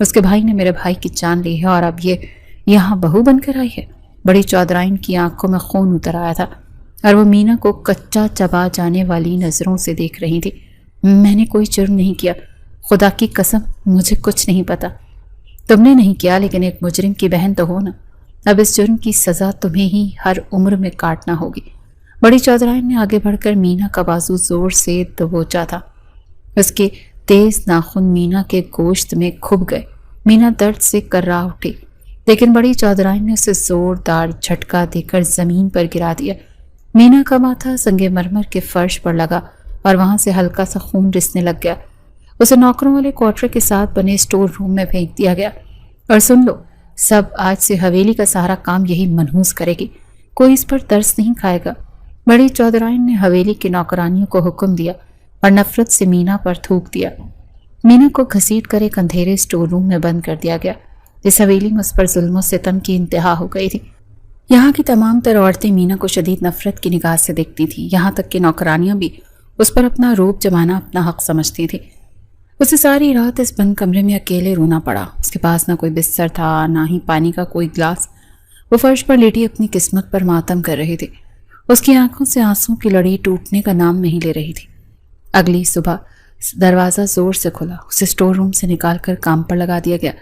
اس کے بھائی نے میرے بھائی کی جان لی ہے اور اب یہ یہاں بہو بن کر آئی ہے۔ بڑی چودرائن کی آنکھوں میں خون اتر آیا تھا اور وہ مینا کو کچا چبا جانے والی نظروں سے دیکھ رہی تھی۔ میں نے کوئی جرم نہیں کیا، خدا کی قسم مجھے کچھ نہیں پتا۔ تم نے نہیں کیا، لیکن ایک مجرم کی بہن تو ہو نا۔ اب اس جرم کی سزا تمہیں ہی ہر عمر میں کاٹنا ہوگی۔ بڑی چودرائن نے آگے بڑھ کر مینا کا بازو زور سے دبوچا تھا۔ اس کے تیز ناخن مینا کے گوشت میں کھب گئے۔ مینا درد سے کرا اٹھی، لیکن بڑی چودرائن نے اسے زوردار جھٹکا دے کر زمین پر گرا دیا۔ مینا کا ماتھا سنگ مرمر کے فرش پر لگا اور وہاں سے ہلکا سا خون رسنے لگ گیا۔ اسے نوکروں والے کوارٹر کے ساتھ بنے اسٹور روم میں پھینک دیا گیا۔ اور سن لو، سب آج سے حویلی کا سارا کام یہی منحوس کرے گی، کوئی اس پر ترس نہیں کھائے گا۔ بڑی چودرائن نے حویلی کی نوکرانیوں کو حکم دیا اور نفرت سے مینا پر تھوک دیا۔ مینا کو گھسیٹ کر ایک اندھیرے اسٹور روم میں بند کر دیا گیا۔ اس حویلی میں اس پر ظلم و ستم کی انتہا ہو گئی تھی۔ یہاں کی تمام تر عورتیں مینا کو شدید نفرت کی نگاہ سے دیکھتی تھیں، یہاں تک کہ نوکرانیاں بھی اس پر اپنا روپ جمانا اپنا حق سمجھتی تھی۔ اسے ساری رات اس بند کمرے میں اکیلے رونا پڑا۔ اس کے پاس نہ کوئی بستر تھا، نہ ہی پانی کا کوئی گلاس۔ وہ فرش پر لیٹی اپنی قسمت پر ماتم کر رہی تھی۔ اس کی آنکھوں سے آنسوں کی لڑی ٹوٹنے کا نام نہیں لے رہی تھی۔ اگلی صبح دروازہ زور سے کھلا، اسے اسٹور روم سے نکال کر کام پر لگا دیا گیا۔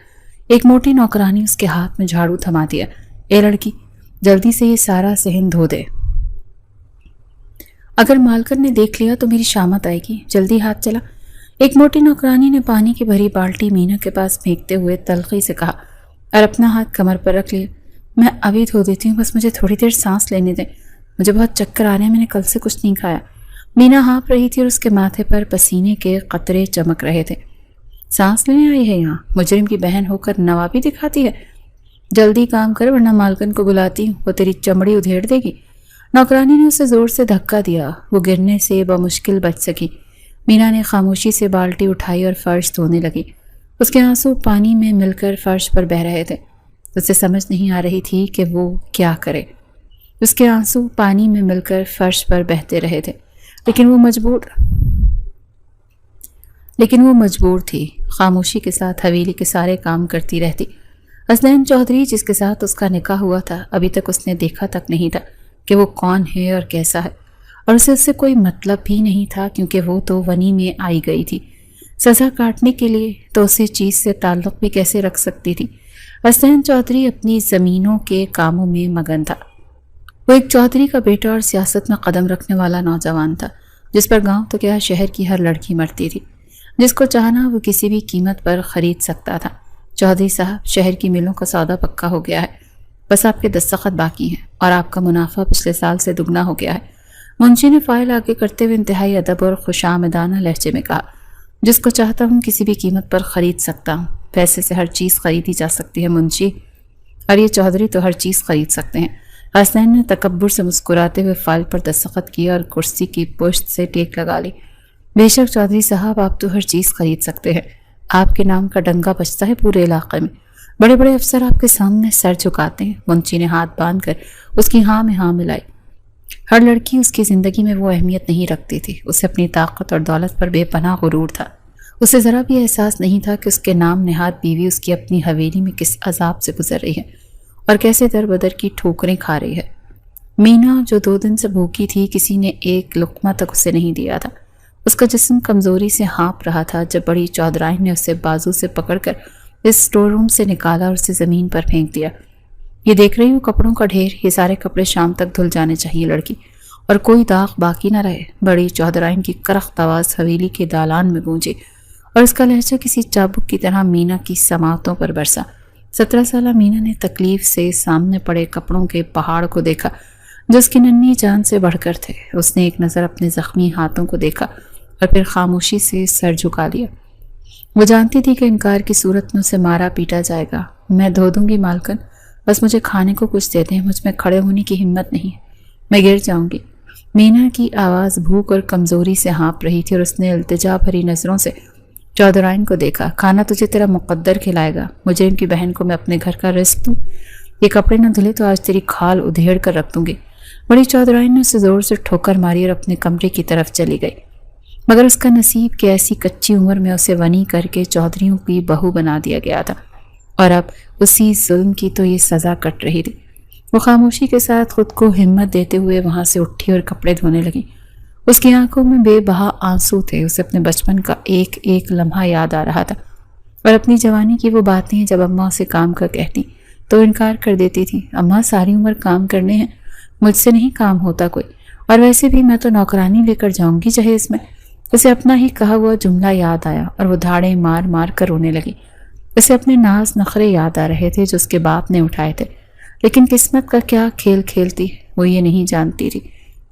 ایک موٹی نوکرانی اس کے ہاتھ میں جھاڑو تھما دیا۔ اے لڑکی، جلدی سے یہ سارا صحن دھو دے، اگر مالکن نے دیکھ لیا تو میری شامت آئے گی، جلدی ہاتھ چلا۔ ایک موٹی نوکرانی نے پانی کی بھری بالٹی مینا کے پاس پھینکتے ہوئے تلخی سے کہا اور اپنا ہاتھ کمر پر رکھ لیا۔ میں ابھی دھو دیتی ہوں، بس مجھے تھوڑی دیر سانس لینے دیں، مجھے بہت چکر آ رہے ہیں، میں نے کل سے کچھ نہیں کھایا۔ مینا ہانپ رہی تھی اور اس کے ماتھے پر پسینے کے قطرے چمک رہے تھے۔ سانس لینے آئی ہے یہاں، مجرم کی بہن ہو کر نوابی دکھاتی ہے۔ جلدی کام کر ورنہ مالکن کو بلاتی ہوں، وہ تیری چمڑی ادھیڑ دے گی۔ نوکرانی نے اسے زور سے دھکا دیا، وہ گرنے سے بمشکل بچ سکی۔ مینا نے خاموشی سے بالٹی اٹھائی اور فرش دھونے لگی۔ اس کے آنسو پانی میں مل کر فرش پر بہہ رہے تھے۔ اسے سمجھ نہیں آ رہی تھی کہ وہ کیا کرے۔ اس کے آنسو پانی میں مل کر فرش پر بہتے رہے تھے، لیکن وہ مجبور تھی۔ خاموشی کے ساتھ حویلی کے سارے کام کرتی رہتی۔ حسنین چودھری جس کے ساتھ اس کا نکاح ہوا تھا، ابھی تک اس نے دیکھا تک نہیں تھا کہ وہ کون ہے اور کیسا ہے، اور اسے اس سے کوئی مطلب بھی نہیں تھا کیونکہ وہ تو ونی میں آئی گئی تھی سزا کاٹنے کے لیے، تو اسے چیز سے تعلق بھی کیسے رکھ سکتی تھی۔ حسنین چودھری اپنی زمینوں کے کاموں میں مگن تھا۔ وہ ایک چودھری کا بیٹا اور سیاست میں قدم رکھنے والا نوجوان تھا، جس پر گاؤں تو کیا شہر کی ہر لڑکی مرتی تھی۔ جس کو چاہنا وہ کسی بھی قیمت پر خرید سکتا تھا۔ چودھری صاحب، شہر کی ملوں کا سودا پکا ہو گیا ہے، بس آپ کے دستخط باقی ہیں اور آپ کا منافع پچھلے سال سے دگنا ہو گیا ہے۔ منشی نے فائل آگے کرتے ہوئے انتہائی ادب اور خوشامدانہ لہجے میں کہا، جس کو چاہتا ہوں کسی بھی قیمت پر خرید سکتا ہوں، پیسے سے ہر چیز خریدی جا سکتی ہے منشی، اور یہ چودھری تو ہر چیز خرید سکتے ہیں۔ حسنین نے تکبر سے مسکراتے ہوئے فائل پر دستخط کیا اور کرسی کی پشت سے ٹیک لگا لی۔ بے شک چودھری صاحب، آپ تو ہر چیز خرید سکتے ہیں، آپ کے نام کا ڈنگا بجتا ہے پورے علاقے میں، بڑے بڑے افسر آپ کے سامنے سر جھکاتے ہیں۔ منشی نے ہاتھ باندھ کر اس کی ہاں میں ہاں ملائی۔ ہر لڑکی اس کی زندگی میں وہ اہمیت نہیں رکھتی تھی، اسے اپنی طاقت اور دولت پر بے پناہ غرور تھا۔ اسے ذرا بھی احساس نہیں تھا کہ اس کے نام نہاد بیوی اس کی اپنی حویلی میں کس عذاب سے گزر رہی ہے اور کیسے در بدر کی ٹھوکریں کھا رہی ہے۔ مینا جو 2 دن سے بھوکی تھی، کسی نے ایک لقمہ تک اسے نہیں دیا تھا۔ اس کا جسم کمزوری سے ہانپ رہا تھا جب بڑی چودرائن نے اسے بازو سے پکڑ کر اس اسٹور روم سے نکالا اور اسے زمین پر پھینک دیا۔ یہ دیکھ رہی ہوں کپڑوں کا ڈھیر، یہ سارے کپڑے شام تک دھل جانے چاہیے لڑکی، اور کوئی داغ باقی نہ رہے۔ بڑی چودرائن کی کرخت آواز حویلی کے دالان میں گونجی اور اس کا لہجہ کسی چابک کی طرح مینا کی سماعتوں پر برسا۔ 17 سالہ مینا نے تکلیف سے سامنے پڑے کپڑوں کے پہاڑ کو دیکھا جو اس کی ننھی جان سے بڑھ کر تھے۔ اس نے ایک نظر اپنے زخمی ہاتھوں کو دیکھا اور پھر خاموشی سے سر جھکا لیا۔ وہ جانتی تھی کہ انکار کی صورت میں اسے مارا پیٹا جائے گا۔ میں دھو دوں گی مالکن، بس مجھے کھانے کو کچھ دے دیں، مجھ میں کھڑے ہونے کی ہمت نہیں ہے، میں گر جاؤں گی۔ مینا کی آواز بھوک اور کمزوری سے ہانپ رہی تھی اور اس نے التجا بھری نظروں سے چودرائن کو دیکھا۔ کھانا تجھے تیرا مقدر کھلائے گا، مجھے ان کی بہن کو میں اپنے گھر کا رزق دوں؟ یہ کپڑے نہ دھلے تو آج تیری کھال ادھیڑ کر رکھ دوں گی۔ بڑی چودرائن نے اسے زور سے ٹھوکر ماری اور اپنے کمرے کی طرف چلی گئی۔ مگر اس کا نصیب کہ ایسی کچی عمر میں اسے ونی کر کے چودھریوں کی بہو بنا دیا گیا تھا، اور اب اسی ظلم کی تو یہ سزا کٹ رہی تھی۔ وہ خاموشی کے ساتھ خود کو ہمت دیتے ہوئے وہاں سے اٹھی اور کپڑے دھونے لگی۔ اس کی آنکھوں میں بے بہا آنسو تھے۔ اسے اپنے بچپن کا ایک ایک لمحہ یاد آ رہا تھا، اور اپنی جوانی کی وہ باتیں جب اماں اسے کام کا کہتی تو انکار کر دیتی تھی۔ اماں ساری عمر کام کرنے ہیں، مجھ سے نہیں کام ہوتا کوئی، اور ویسے بھی میں تو نوکرانی لے کر جاؤں گی جہیز میں۔ اسے اپنا ہی کہا ہوا جملہ یاد آیا اور وہ دھاڑیں مار مار کر رونے لگی۔ اسے اپنے ناز نخرے یاد آ رہے تھے جو اس کے باپ نے اٹھائے تھے، لیکن قسمت کا کیا کھیل کھیلتی وہ یہ نہیں جانتی تھی۔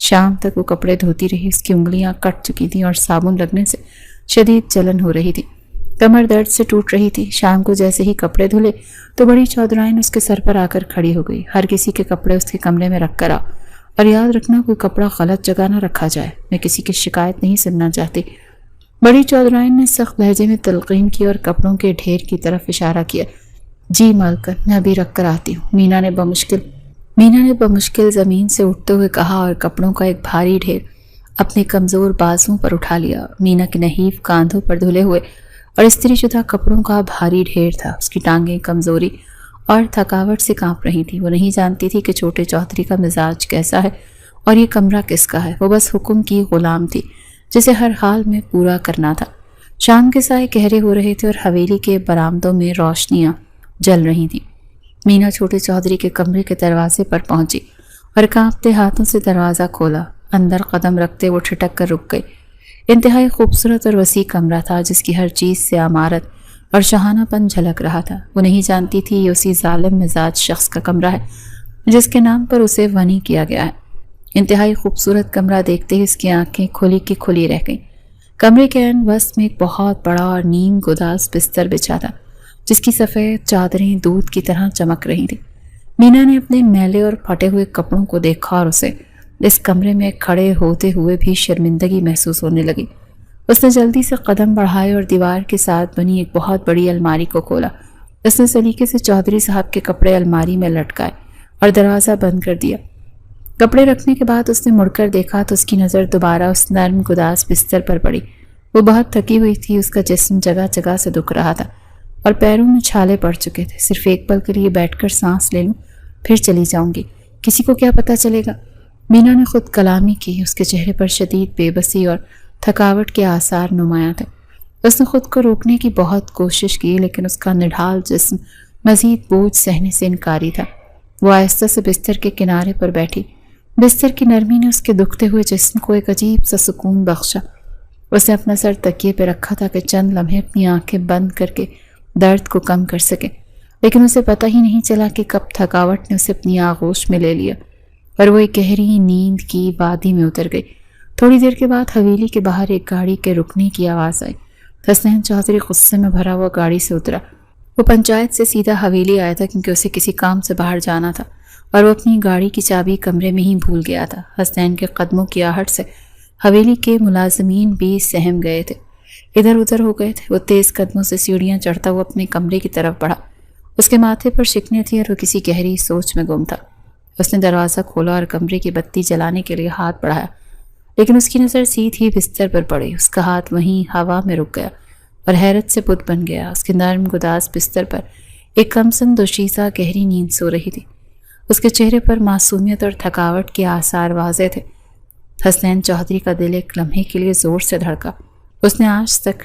شام تک وہ کپڑے دھوتی رہی۔ اس کی انگلیاں کٹ چکی تھیں اور صابن لگنے سے شدید جلن ہو رہی تھی۔ کمر درد سے ٹوٹ رہی تھی۔ شام کو جیسے ہی کپڑے دھلے تو بڑی چودرائن اس کے سر پر آ کر کھڑی ہو گئی۔ ہر کسی کے کپڑے اس کے کمرے میں رکھ کر آ، اور یاد رکھنا کوئی کپڑا غلط جگہ نہ رکھا جائے، میں کسی کی شکایت نہیں سننا چاہتی۔ بڑی چودرائن نے سخت لہجے میں تلقین کی اور کپڑوں کے ڈھیر کی طرف اشارہ کیا۔ جی مالکن، میں ابھی رکھ کر آتی ہوں، مینا نے بمشکل زمین سے اٹھتے ہوئے کہا اور کپڑوں کا ایک بھاری ڈھیر اپنے کمزور بازوں پر اٹھا لیا۔ مینا کے نحیف کاندھوں پر دھلے ہوئے اور استری شدہ کپڑوں کا بھاری ڈھیر تھا۔ اس کی ٹانگیں کمزوری اور تھکاوٹ سے کانپ رہی تھی۔ وہ نہیں جانتی تھی کہ چھوٹے چودھری کا مزاج کیسا ہے اور یہ کمرہ کس کا ہے۔ وہ بس حکم کی غلام تھی جسے ہر حال میں پورا کرنا تھا۔ شام کے سائے گہرے ہو رہے تھے اور حویلی کے برآمدوں میں روشنیاں جل رہی تھیں۔ مینا چھوٹے چودھری کے کمرے کے دروازے پر پہنچی اور کانپتے ہاتھوں سے دروازہ کھولا۔ اندر قدم رکھتے وہ ٹھٹک کر رک گئی۔ انتہائی خوبصورت اور وسیع کمرہ تھا جس کی ہر چیز سے عمارت اور شاہانہ پن جھلک رہا تھا۔ وہ نہیں جانتی تھی یہ اسی ظالم مزاج شخص کا کمرہ ہے جس کے نام پر اسے ونی کیا گیا ہے۔ انتہائی خوبصورت کمرہ دیکھتے ہی اس کی آنکھیں کھلی کی کھلی رہ گئیں۔ کمرے کے عین وسط میں ایک بہت بڑا اور نیم گداز بستر بچھا تھا جس کی سفید چادریں دودھ کی طرح چمک رہی تھیں۔ مینا نے اپنے میلے اور پھٹے ہوئے کپڑوں کو دیکھا اور اسے اس کمرے میں کھڑے ہوتے ہوئے بھی شرمندگی محسوس ہونے لگی۔ اس نے جلدی سے قدم بڑھائے اور دیوار کے ساتھ بنی ایک بہت بڑی الماری کو کھولا۔ اس نے سلیقے سے چودھری صاحب کے کپڑے الماری میں لٹکائے اور دروازہ بند کر دیا۔ کپڑے رکھنے کے بعد اس نے مڑ کر دیکھا تو اس کی نظر دوبارہ اس نرم گداز بستر پر پڑی۔ وہ بہت تھکی ہوئی تھی۔ اس کا جسم جگہ جگہ سے دکھ رہا تھا اور پیروں میں چھالے پڑ چکے تھے۔ صرف ایک پل کے لیے بیٹھ کر سانس لے لوں پھر چلی جاؤں گی، کسی کو کیا پتہ چلے گا۔ مینا نے خود کلامی کی۔ اس کے چہرے پر شدید بے بسی اور تھکاوٹ کے آثار نمایاں تھے۔ اس نے خود کو روکنے کی بہت کوشش کی لیکن اس کا نڈھال جسم مزید بوجھ سہنے سے انکاری تھا۔ وہ آہستہ سے بستر کے کنارے پر بیٹھی۔ بستر کی نرمی نے اس کے دکھتے ہوئے جسم کو ایک عجیب سا سکون بخشا۔ اس نے اپنا سر تکیے پہ رکھا تھا کہ چند لمحے اپنی آنکھیں بند کر کے درد کو کم کر سکے، لیکن اسے پتہ ہی نہیں چلا کہ کب تھکاوٹ نے اسے اپنی آغوش میں لے لیا اور وہ ایک گہری نیند کی وادی میں اتر گئی۔ تھوڑی دیر کے بعد حویلی کے باہر ایک گاڑی کے رکنے کی آواز آئی۔ حسنین چودھری غصے میں بھرا ہوا گاڑی سے اترا۔ وہ پنچایت سے سیدھا حویلی آیا تھا کیونکہ اسے کسی کام سے باہر جانا تھا اور وہ اپنی گاڑی کی چابی کمرے میں ہی بھول گیا تھا۔ حسنین کے قدموں کی آہٹ سے حویلی کے ملازمین بھی سہم گئے تھے، ادھر ادھر ہو گئے تھے۔ وہ تیز قدموں سے سیڑھیاں چڑھتا ہوا اپنے کمرے کی طرف بڑھا۔ اس کے ماتھے پر شکنیں تھیں اور وہ کسی گہری سوچ میں گم تھا۔ اس نے دروازہ کھولا اور کمرے کی بتی جلانے کے لیے ہاتھ بڑھایا، لیکن اس کی نظر سیدھی بستر پر پڑی۔ اس کا ہاتھ وہیں ہوا میں رک گیا اور حیرت سے بت بن گیا۔ اس کے نرم گداز بستر پر ایک کمسن دوشیزہ گہری نیند سو رہی تھی۔ اس کے چہرے پر معصومیت اور تھکاوٹ کے آثار واضح تھے۔ حسنین چودھری کا دل ایک لمحے کے لیے زور سے دھڑکا۔ اس نے آج تک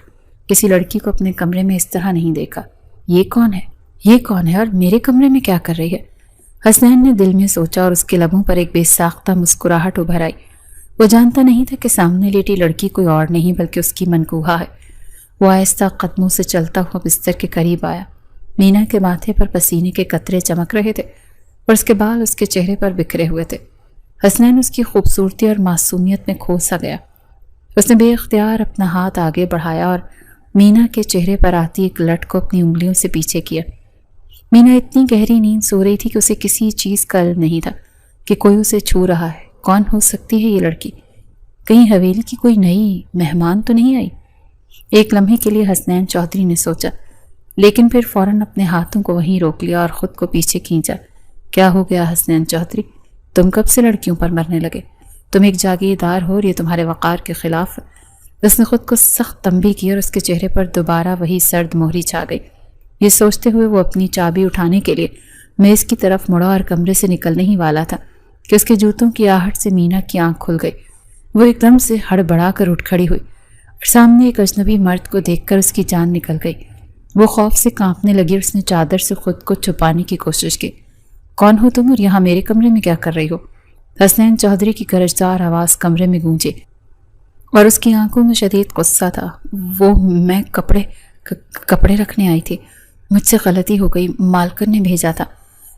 کسی لڑکی کو اپنے کمرے میں اس طرح نہیں دیکھا۔ یہ کون ہے اور میرے کمرے میں کیا کر رہی ہے؟ حسنین نے دل میں سوچا اور اس کے لبوں پر ایک بے ساختہ مسکراہٹ ابھر آئی۔ وہ جانتا نہیں تھا کہ سامنے لیٹی لڑکی کوئی اور نہیں بلکہ اس کی منکوہا ہے۔ وہ آہستہ قدموں سے چلتا ہوا بستر کے قریب آیا۔ مینا کے ماتھے پر پسینے کے قطرے چمک رہے تھے اور اس کے بال اس کے چہرے پر بکھرے ہوئے تھے۔ حسنین اس کی خوبصورتی اور معصومیت میں کھو سا گیا۔ اس نے بے اختیار اپنا ہاتھ آگے بڑھایا اور مینا کے چہرے پر آتی ایک لٹ کو اپنی انگلیوں سے پیچھے کیا۔ مینا اتنی گہری نیند سو رہی تھی کہ اسے کسی چیز کا علم نہیں تھا کہ کوئی اسے چھو رہا ہے۔ کون ہو سکتی ہے یہ لڑکی؟ کہیں حویلی کی کوئی نئی مہمان تو نہیں آئی؟ ایک لمحے کے لیے حسنین چودھری نے سوچا، لیکن پھر فوراً اپنے ہاتھوں کو وہیں روک لیا اور خود کو پیچھے کھینچا۔ کیا ہو گیا حسنین چودھری؟ تم کب سے لڑکیوں پر مرنے لگے؟ تم ایک جاگیردار ہو اور یہ تمہارے وقار کے خلاف ہے۔ اس نے خود کو سخت تنبیہ کی اور اس کے چہرے پر دوبارہ وہی سرد مہری چھا گئی۔ یہ سوچتے ہوئے وہ اپنی چابی اٹھانے کے لیے میز کی طرف مڑا اور کمرے سے نکلنے ہی والا تھا کہ اس کے جوتوں کی آہٹ سے مینا کی آنکھ کھل گئی۔ وہ ایک دم سے ہڑبڑا کر اٹھ کھڑی ہوئی اور سامنے ایک اجنبی مرد کو دیکھ کر اس کی جان نکل گئی۔ وہ خوف سے کانپنے لگی اور اس نے چادر سے خود کو چھپانے کی کوشش کی۔ کون ہو تم اور یہاں میرے کمرے میں کیا کر رہی ہو؟ حسنین چودھری کی گرجدار آواز کمرے میں گونجی اور اس کی آنکھوں میں شدید غصہ تھا۔ میں کپڑے رکھنے آئی تھی، مجھ سے غلطی ہو گئی، مالکن نے بھیجا تھا۔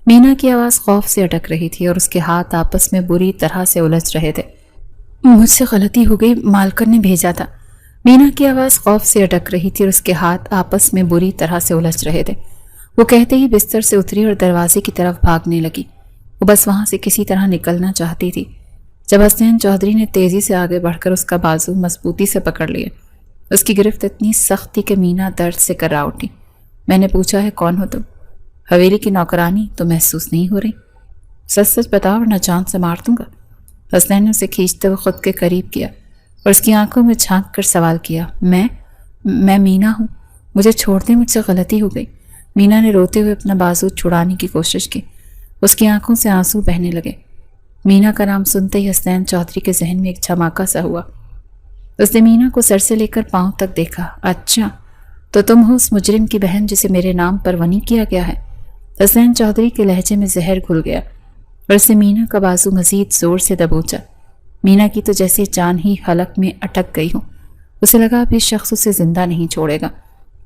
مینا کی آواز خوف سے اٹک رہی تھی اور اس کے ہاتھ آپس میں بری طرح سے الجھ رہے تھے۔ مجھ سے غلطی ہو گئی، مالکن نے بھیجا تھا۔ مینا کی آواز خوف سے اٹک رہی تھی اور اس کے ہاتھ آپس میں بری طرح سے الجھ رہے تھے۔ وہ کہتے ہی بستر سے اتری اور دروازے کی طرف بھاگنے لگی۔ وہ بس وہاں سے کسی طرح نکلنا چاہتی تھی جب حسنین چودھری نے تیزی سے آگے بڑھ کر اس کا بازو مضبوطی سے پکڑ لیا۔ اس کی گرفت اتنی سخت تھی کہ مینا درد سے کرا اٹھی۔ میں نے پوچھا ہے کون ہو تم؟ حویلی کی نوکرانی تو محسوس نہیں ہو رہی؟ سچ سچ بتاؤ ورنہ جان سے مار دوں گا۔ حسنین نے اسے کھینچتے ہوئے خود کے قریب کیا اور اس کی آنکھوں میں جھانک کر سوال کیا۔ میں مینا ہوں، مجھے چھوڑ دیں، مجھ سے غلطی ہو گئی۔ مینا نے روتے ہوئے اپنا بازو چھڑانے کی کوشش کی۔ اس کی آنکھوں سے آنسو بہنے لگے۔ مینا کا نام سنتے ہی حسنین چودھری کے ذہن میں ایک دھماکہ سا ہوا۔ اس نے مینا کو سر سے لے کر پاؤں تک دیکھا۔ اچھا، تو تم ہو اس مجرم کی بہن جسے میرے نام پر ونی کیا گیا ہے؟ حسنین چودھری کے لہجے میں زہر گھل گیا اور اس نے مینا کا بازو مزید زور سے دبوچا۔ مینا کی تو جیسے جان ہی حلق میں اٹک گئی ہو۔ اسے لگا اب یہ شخص اسے زندہ نہیں چھوڑے گا۔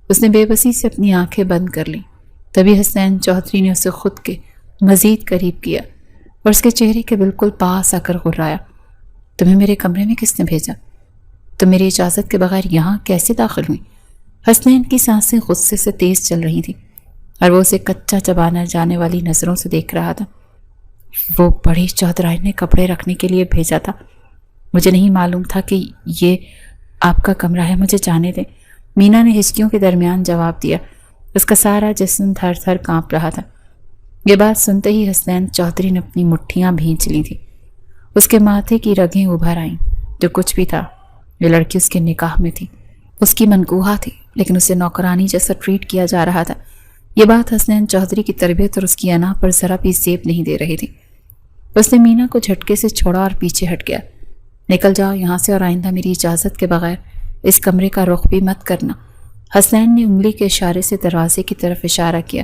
اس نے بے بسی سے اپنی آنکھیں بند کر لیں۔ تبھی حسنین چودھری نے اسے خود کے مزید قریب کیا اور اس کے چہرے کے بالکل پاس آ کر غرایا۔ تمہیں میرے کمرے میں کس نے بھیجا؟ تم میری اجازت کے بغیر یہاں کیسے داخل ہوئی؟ حسنین کی سانسیں غصے سے تیز چل رہی تھیں اور وہ اسے کچا چبانا جانے والی نظروں سے دیکھ رہا تھا۔ وہ بڑی چودھرائی نے کپڑے رکھنے کے لیے بھیجا تھا، مجھے نہیں معلوم تھا کہ یہ آپ کا کمرہ ہے، مجھے جانے دیں۔ مینا نے ہچکیوں کے درمیان جواب دیا۔ اس کا سارا جسم تھر تھر کانپ رہا تھا۔ یہ بات سنتے ہی حسنین چودھری نے اپنی مٹھیاں بھینچ لی تھیں۔ اس کے ماتھے کی رگیں ابھر آئیں۔ جو کچھ بھی تھا، یہ لڑکی اس کے نکاح میں تھی، اس کی منکوحہ تھی، لیکن اسے نوکرانی جیسا ٹریٹ کیا جا رہا تھا۔ یہ بات حسنین چودھری کی تربیت اور اس کی انا پر ذرا بھی زیب نہیں دے رہی تھی۔ اس نے مینا کو جھٹکے سے چھوڑا اور پیچھے ہٹ گیا۔ نکل جاؤ یہاں سے اور آئندہ میری اجازت کے بغیر اس کمرے کا رخ بھی مت کرنا۔ حسنین نے انگلی کے اشارے سے دروازے کی طرف اشارہ کیا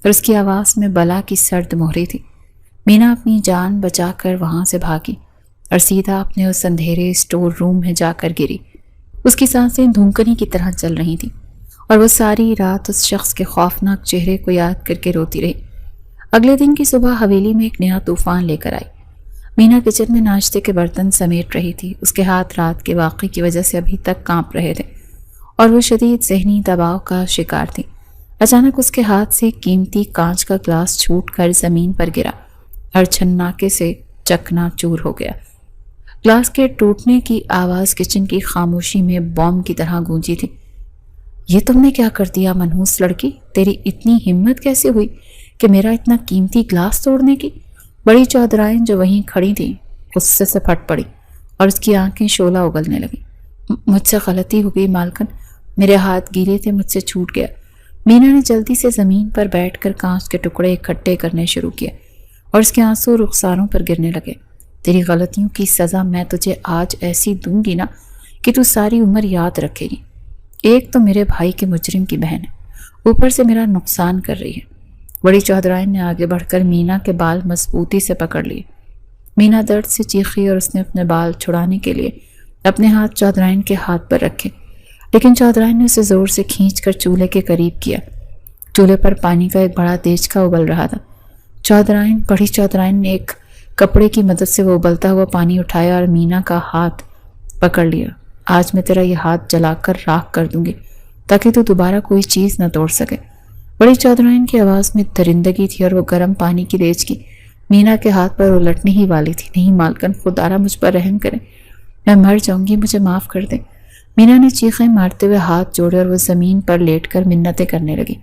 اور اس کی آواز میں بلا کی سرد مہری تھی۔ مینا اپنی جان بچا کر وہاں سے بھاگی اور سیدھا اپنے اس اندھیرے اسٹور روم میں جا کر گری۔ اس کی سانسیں دھونکنی کی طرح چل رہی تھیں اور وہ ساری رات اس شخص کے خوفناک چہرے کو یاد کر کے روتی رہی۔ اگلے دن کی صبح حویلی میں ایک نیا طوفان لے کر آئی۔ مینا کچن میں ناشتے کے برتن سمیٹ رہی تھی۔ اس کے ہاتھ رات کے واقعے کی وجہ سے ابھی تک کانپ رہے تھے اور وہ شدید ذہنی دباؤ کا شکار تھی۔ اچانک اس کے ہاتھ سے قیمتی کانچ کا گلاس چھوٹ کر زمین پر گرا اور چھناکے سے چکنا چور ہو گیا۔ گلاس کے ٹوٹنے کی آواز کچن کی خاموشی میں بوم کی طرح گونجی تھی۔ یہ تم نے کیا کر دیا منحوس لڑکی؟ تیری اتنی ہمت کیسے ہوئی کہ میرا اتنا قیمتی گلاس توڑنے کی؟ بڑی چودھرائیں جو وہیں کھڑی تھیں غصے سے پھٹ پڑی اور اس کی آنکھیں شعلہ اگلنے لگیں۔ مجھ سے غلطی ہو گئی مالکن، میرے ہاتھ گیلے تھے، مجھ سے چھوٹ گیا۔ مینا نے جلدی سے زمین پر بیٹھ کر کانچ کے ٹکڑے اکٹھے کرنے شروع کیے اور اس کے آنسو رخساروں پر گرنے لگے۔ تیری غلطیوں کی سزا میں تجھے آج ایسی دوں گی نا کہ تو ساری عمر یاد رکھے گی۔ ایک تو میرے بھائی کے مجرم کی بہن ہے، اوپر سے میرا نقصان کر رہی ہے۔ بڑی چودھرائن نے آگے بڑھ کر مینا کے بال مضبوطی سے پکڑ لیے۔ مینا درد سے چیخی اور اس نے اپنے بال چھڑانے کے لیے اپنے ہاتھ چودھرائن کے ہاتھ پر رکھے، لیکن چودھرائن نے اسے زور سے کھینچ کر چولہے کے قریب کیا۔ چولہے پر پانی کا ایک بڑا دیچکا ابل رہا تھا۔ بڑی چودھرائن نے ایک کپڑے کی مدد سے وہ ابلتا ہوا پانی اٹھایا اور مینا کا ہاتھ پکڑ لیا۔ آج میں تیرا یہ ہاتھ جلا کر راکھ کر دوں گی تاکہ تو دوبارہ کوئی چیز نہ توڑ سکے۔ بڑی چودھرائن کی آواز میں درندگی تھی اور وہ گرم پانی کی دیچکی مینا کے ہاتھ پر الٹنے ہی والی تھی۔ نہیں مالکن، خدارا مجھ پر رحم کرے، میں مر جاؤں گی، مجھے معاف کر دیں۔ مینا نے چیخیں مارتے ہوئے ہاتھ جوڑے اور وہ زمین پر لیٹ کر منتیں کرنے لگی،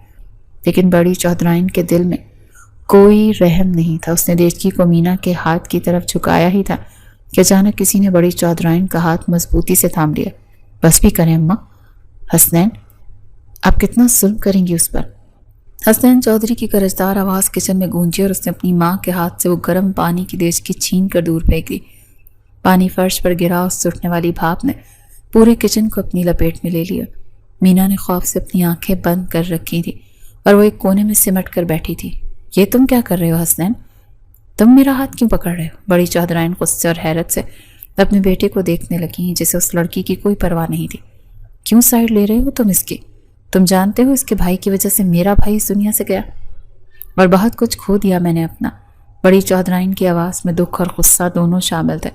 لیکن بڑی چودھرائن کے دل میں کوئی رحم نہیں تھا۔ اس نے دیچکی کو مینا کے ہاتھ کی طرف جھکایا ہی تھا کہ اچانک کسی نے بڑی چودھرائن کا ہاتھ مضبوطی سے تھام لیا۔ بس بھی کریں اماں. حسنین آپ کتنا ظلم کریں گی اس پر؟ حسنین چودھری کی گرجدار آواز کچن میں گونجی اور اس نے اپنی ماں کے ہاتھ سے وہ گرم پانی کی دیچکی چھین کر دور پھینک دی. پانی فرش پر گرا. اس سٹنے والی بھاپ نے پورے کچن کو اپنی لپیٹ میں لے لیا. مینا نے خوف سے اپنی آنکھیں بند کر رکھی تھی اور وہ ایک کونے میں سمٹ کر بیٹھی تھی. یہ تم کیا کر رہے ہو حسنین؟ تم میرا ہاتھ کیوں پکڑ رہے ہو؟ بڑی چودھرائن غصے اور حیرت سے اپنے بیٹے کو دیکھنے لگی جسے اس لڑکی کی کوئی پرواہ نہیں تھی. کیوں سائڈ لے رہے ہو تم اس کی؟ تم جانتے ہو اس کے بھائی کی وجہ سے میرا بھائی اس دنیا سے گیا اور بہت کچھ کھو دیا میں نے اپنا. بڑی چودھرائن کی آواز میں دکھ اور غصہ دونوں شامل تھے.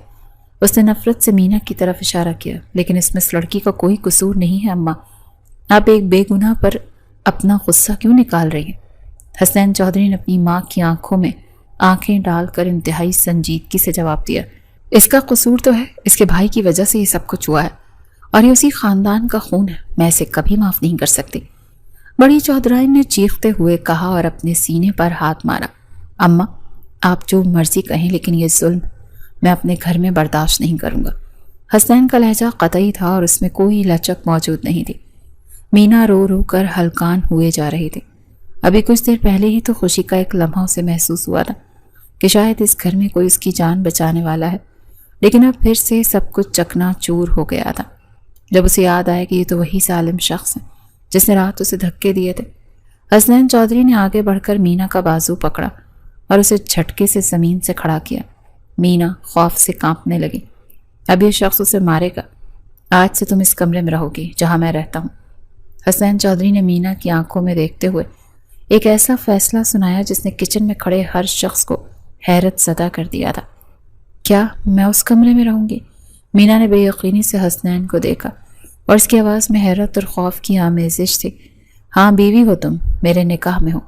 اس نے نفرت سے مینا کی طرف اشارہ کیا. لیکن اس میں اس لڑکی کا کوئی قصور نہیں ہے اماں. آپ ایک بے گناہ پر اپنا غصہ کیوں نکال رہی ہیں؟ حسنین چودھری نے اپنی ماں کی آنکھوں میں آنکھیں ڈال کر انتہائی سنجیدگی سے جواب دیا. اس کا قصور تو ہے. اس کے بھائی کی وجہ سے یہ سب کچھ ہوا ہے اور یہ اسی خاندان کا خون ہے. میں اسے کبھی معاف نہیں کر سکتی. بڑی چودھرائن نے چیختے ہوئے کہا اور اپنے سینے پر ہاتھ مارا. اماں آپ جو مرضی کہیں لیکن یہ ظلم میں اپنے گھر میں برداشت نہیں کروں گا. حسنین کا لہجہ قطعی تھا اور اس میں کوئی لچک موجود نہیں تھی. مینا رو رو کر ہلکان ہوئے جا رہی تھی. ابھی کچھ دیر پہلے ہی تو خوشی کا ایک لمحہ اسے محسوس ہوا تھا کہ شاید اس گھر میں کوئی اس کی جان بچانے والا ہے. لیکن اب پھر سے سب کچھ چکنا چور ہو گیا تھا جب اسے یاد آیا کہ یہ تو وہی ظالم شخص ہے جس نے رات اسے دھکے دیے تھے. حسنین چودھری نے آگے بڑھ کر مینا کا بازو پکڑا اور اسے جھٹکے سے زمین سے کھڑا کیا. مینا خوف سے کانپنے لگی. اب یہ شخص اسے مارے گا. آج سے تم اس کمرے میں رہو گی جہاں میں رہتا ہوں. حسنین چودھری نے مینا کی آنکھوں میں دیکھتے ہوئے ایک ایسا فیصلہ سنایا جس نے کچن میں کھڑے ہر شخص کو حیرت زدہ کر دیا تھا. کیا میں اس کمرے میں رہوں گی؟ مینا نے بے یقینی سے حسنین کو دیکھا اور اس کی آواز میں حیرت اور خوف کی آمیزش تھی. ہاں بیوی ہو تم. میرے نکاح میں ہو.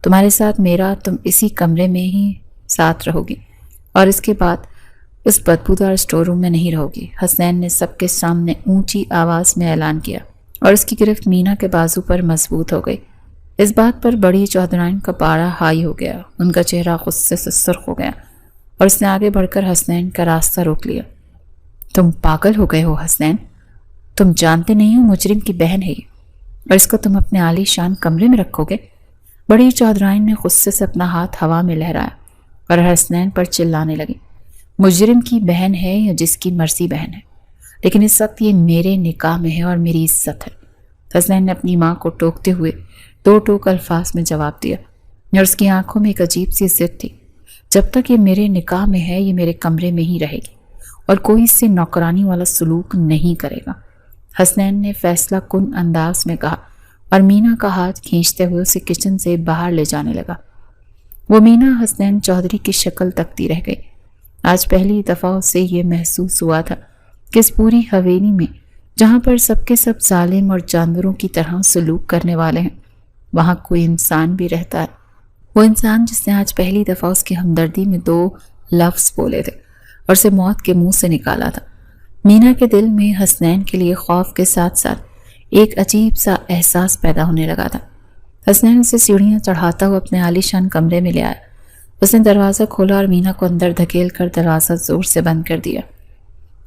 تمہارے ساتھ میرا. تم اسی کمرے میں ہی ساتھ رہو گی اور اس کے بعد اس بدبودار اسٹور روم میں نہیں رہو گی. حسنین نے سب کے سامنے اونچی آواز میں اعلان کیا اور اس کی گرفت مینا کے بازو پر مضبوط ہو گئی. اس بات پر بڑی چودھرائن کا پارا ہائی ہو گیا. ان کا چہرہ غصے سے سرخ ہو گیا اور اس نے آگے بڑھ کر حسنین کا راستہ روک لیا. تم پاگل ہو گئے ہو حسنین. تم جانتے نہیں ہو مجرم کی بہن ہے یہ اور اس کو تم اپنے عالی شان کمرے میں رکھو گے. بڑی چودھرائن نے غصے سے اپنا ہاتھ ہوا میں لہرایا اور حسنین پر چلانے لگی. مجرم کی بہن ہے یا جس کی مرضی بہن ہے لیکن اس وقت یہ میرے نکاح میں ہے اور میری عزت ہے. حسنین نے اپنی ماں کو ٹوکتے ہوئے دو ٹوک الفاظ میں جواب دیا اور اس کی آنکھوں میں ایک عجیب سی ضد تھی. جب تک یہ میرے نکاح میں ہے یہ میرے کمرے میں ہی رہے گی اور کوئی اس سے نوکرانی والا سلوک نہیں کرے گا. حسنین نے فیصلہ کن انداز میں کہا اور مینا کا ہاتھ کھینچتے ہوئے اسے کچن سے باہر لے جانے لگا. وہ مینا حسنین چودھری کی شکل تکتی رہ گئی. آج پہلی دفعہ اسے یہ محسوس ہوا تھا کہ اس پوری حویلی میں جہاں پر سب کے سب ظالم اور جانوروں کی طرح سلوک کرنے والے ہیں وہاں کوئی انسان بھی رہتا ہے. وہ انسان جس نے آج پہلی دفعہ اس کی ہمدردی میں دو لفظ بولے تھے اور اسے موت کے منہ سے نکالا تھا. مینا کے دل میں حسنین کے لیے خوف کے ساتھ ساتھ ایک عجیب سا احساس پیدا ہونے لگا تھا. حسنین اسے سیڑھیاں چڑھاتا ہوا اپنے عالی شان کمرے میں لے آیا. اس نے دروازہ کھولا اور مینا کو اندر دھکیل کر دروازہ زور سے بند کر دیا.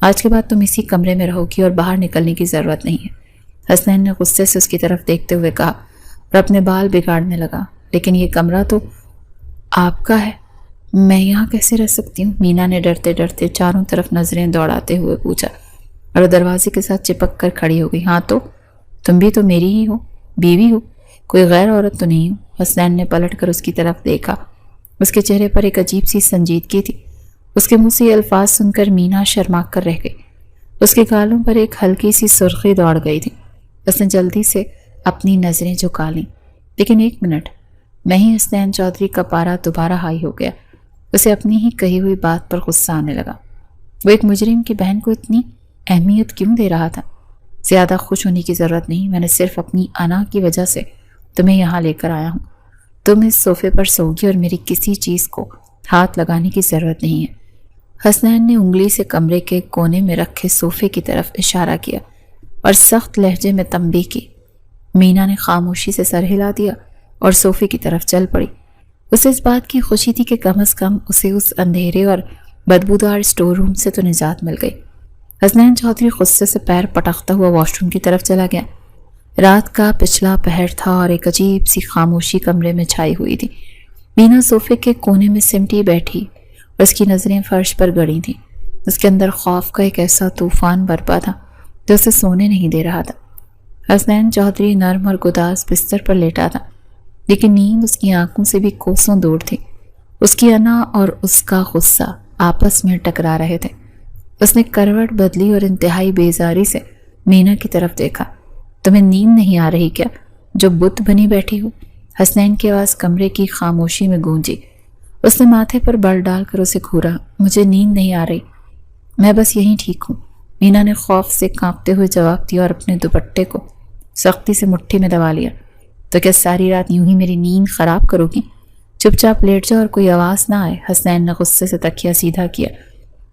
آج کے بعد تم اسی کمرے میں رہو گی اور باہر نکلنے کی ضرورت نہیں ہے. حسنین نے غصے سے اس کی طرف دیکھتے ہوئے کہا اور اپنے بال بگاڑنے لگا. لیکن یہ کمرہ تو آپ کا ہے. میں یہاں کیسے رہ سکتی ہوں؟ مینا نے ڈرتے ڈرتے چاروں طرف نظریں دوڑاتے ہوئے پوچھا اور وہ دروازے کے ساتھ چپک کر کھڑی ہو گئی. ہاں تو تم بھی تو میری ہی ہو. بیوی ہو. کوئی غیر عورت تو نہیں ہو. حسنین نے پلٹ کر اس کی طرف دیکھا. اس کے چہرے پر ایک عجیب سی سنجیدگی تھی. اس کے منہ سے یہ الفاظ سن کر مینا شرما کر رہ گئی. اس کے گالوں پر ایک ہلکی سی سرخی دوڑ گئی تھی. اس نے جلدی سے اپنی نظریں جھکا لیں. لیکن ایک منٹ میں ہی حسنین چودھری کا پارا دوبارہ ہائی ہو گیا. اسے اپنی ہی کہی ہوئی بات پر غصہ آنے لگا. وہ ایک مجرم کی بہن کو اتنی اہمیت کیوں دے رہا تھا؟ زیادہ خوش ہونے کی ضرورت نہیں. میں نے صرف اپنی انا کی وجہ سے تمہیں یہاں لے کر آیا ہوں. تم اس صوفے پر سوگی اور میری کسی چیز کو ہاتھ لگانے کی ضرورت نہیں ہے. حسنین نے انگلی سے کمرے کے کونے میں رکھے صوفے کی طرف اشارہ کیا اور سخت لہجے میں تنبیہ کی. مینا نے خاموشی سے سر ہلا دیا اور صوفے کی طرف چل پڑی. اسے اس بات کی خوشی تھی کہ کم از کم اسے اس اندھیرے اور بدبودار اسٹور روم سے تو نجات مل گئی. حسنین چودھری غصے سے پیر پٹکتا ہوا واش روم کی طرف چلا گیا۔ رات کا پچھلا پہر تھا اور ایک عجیب سی خاموشی کمرے میں چھائی ہوئی تھی۔ مینا صوفے کے کونے میں سمٹی بیٹھی اور اس کی نظریں فرش پر گڑی تھیں۔ اس کے اندر خوف کا ایک ایسا طوفان برپا تھا جو اسے سونے نہیں دے رہا تھا۔ حسنین چودھری نرم اور گداز بستر پر لیٹا تھا، لیکن نیند اس کی آنکھوں سے بھی کوسوں دور تھی۔ اس کی انا اور اس کا غصہ آپس میں ٹکرا رہے تھے۔ اس نے کروٹ بدلی اور انتہائی بیزاری سے مینا کی طرف دیکھا۔ تمہیں نیند نہیں آ رہی کیا جو بت بنی بیٹھی ہو؟ حسنین کی آواز کمرے کی خاموشی میں گونجی۔ اس نے ماتھے پر بل ڈال کر اسے گھورا۔ مجھے نیند نہیں آ رہی، میں بس یہیں ٹھیک ہوں، مینا نے خوف سے کانپتے ہوئے جواب دیا اور اپنے دوپٹے کو سختی سے مٹھی میں دبا لیا۔ تو کیا ساری رات یوں ہی میری نیند خراب کرو گی؟ چپ چاپ لیٹ جاؤ اور کوئی آواز نہ آئے۔ حسنین نے غصے سے تکیہ سیدھا کیا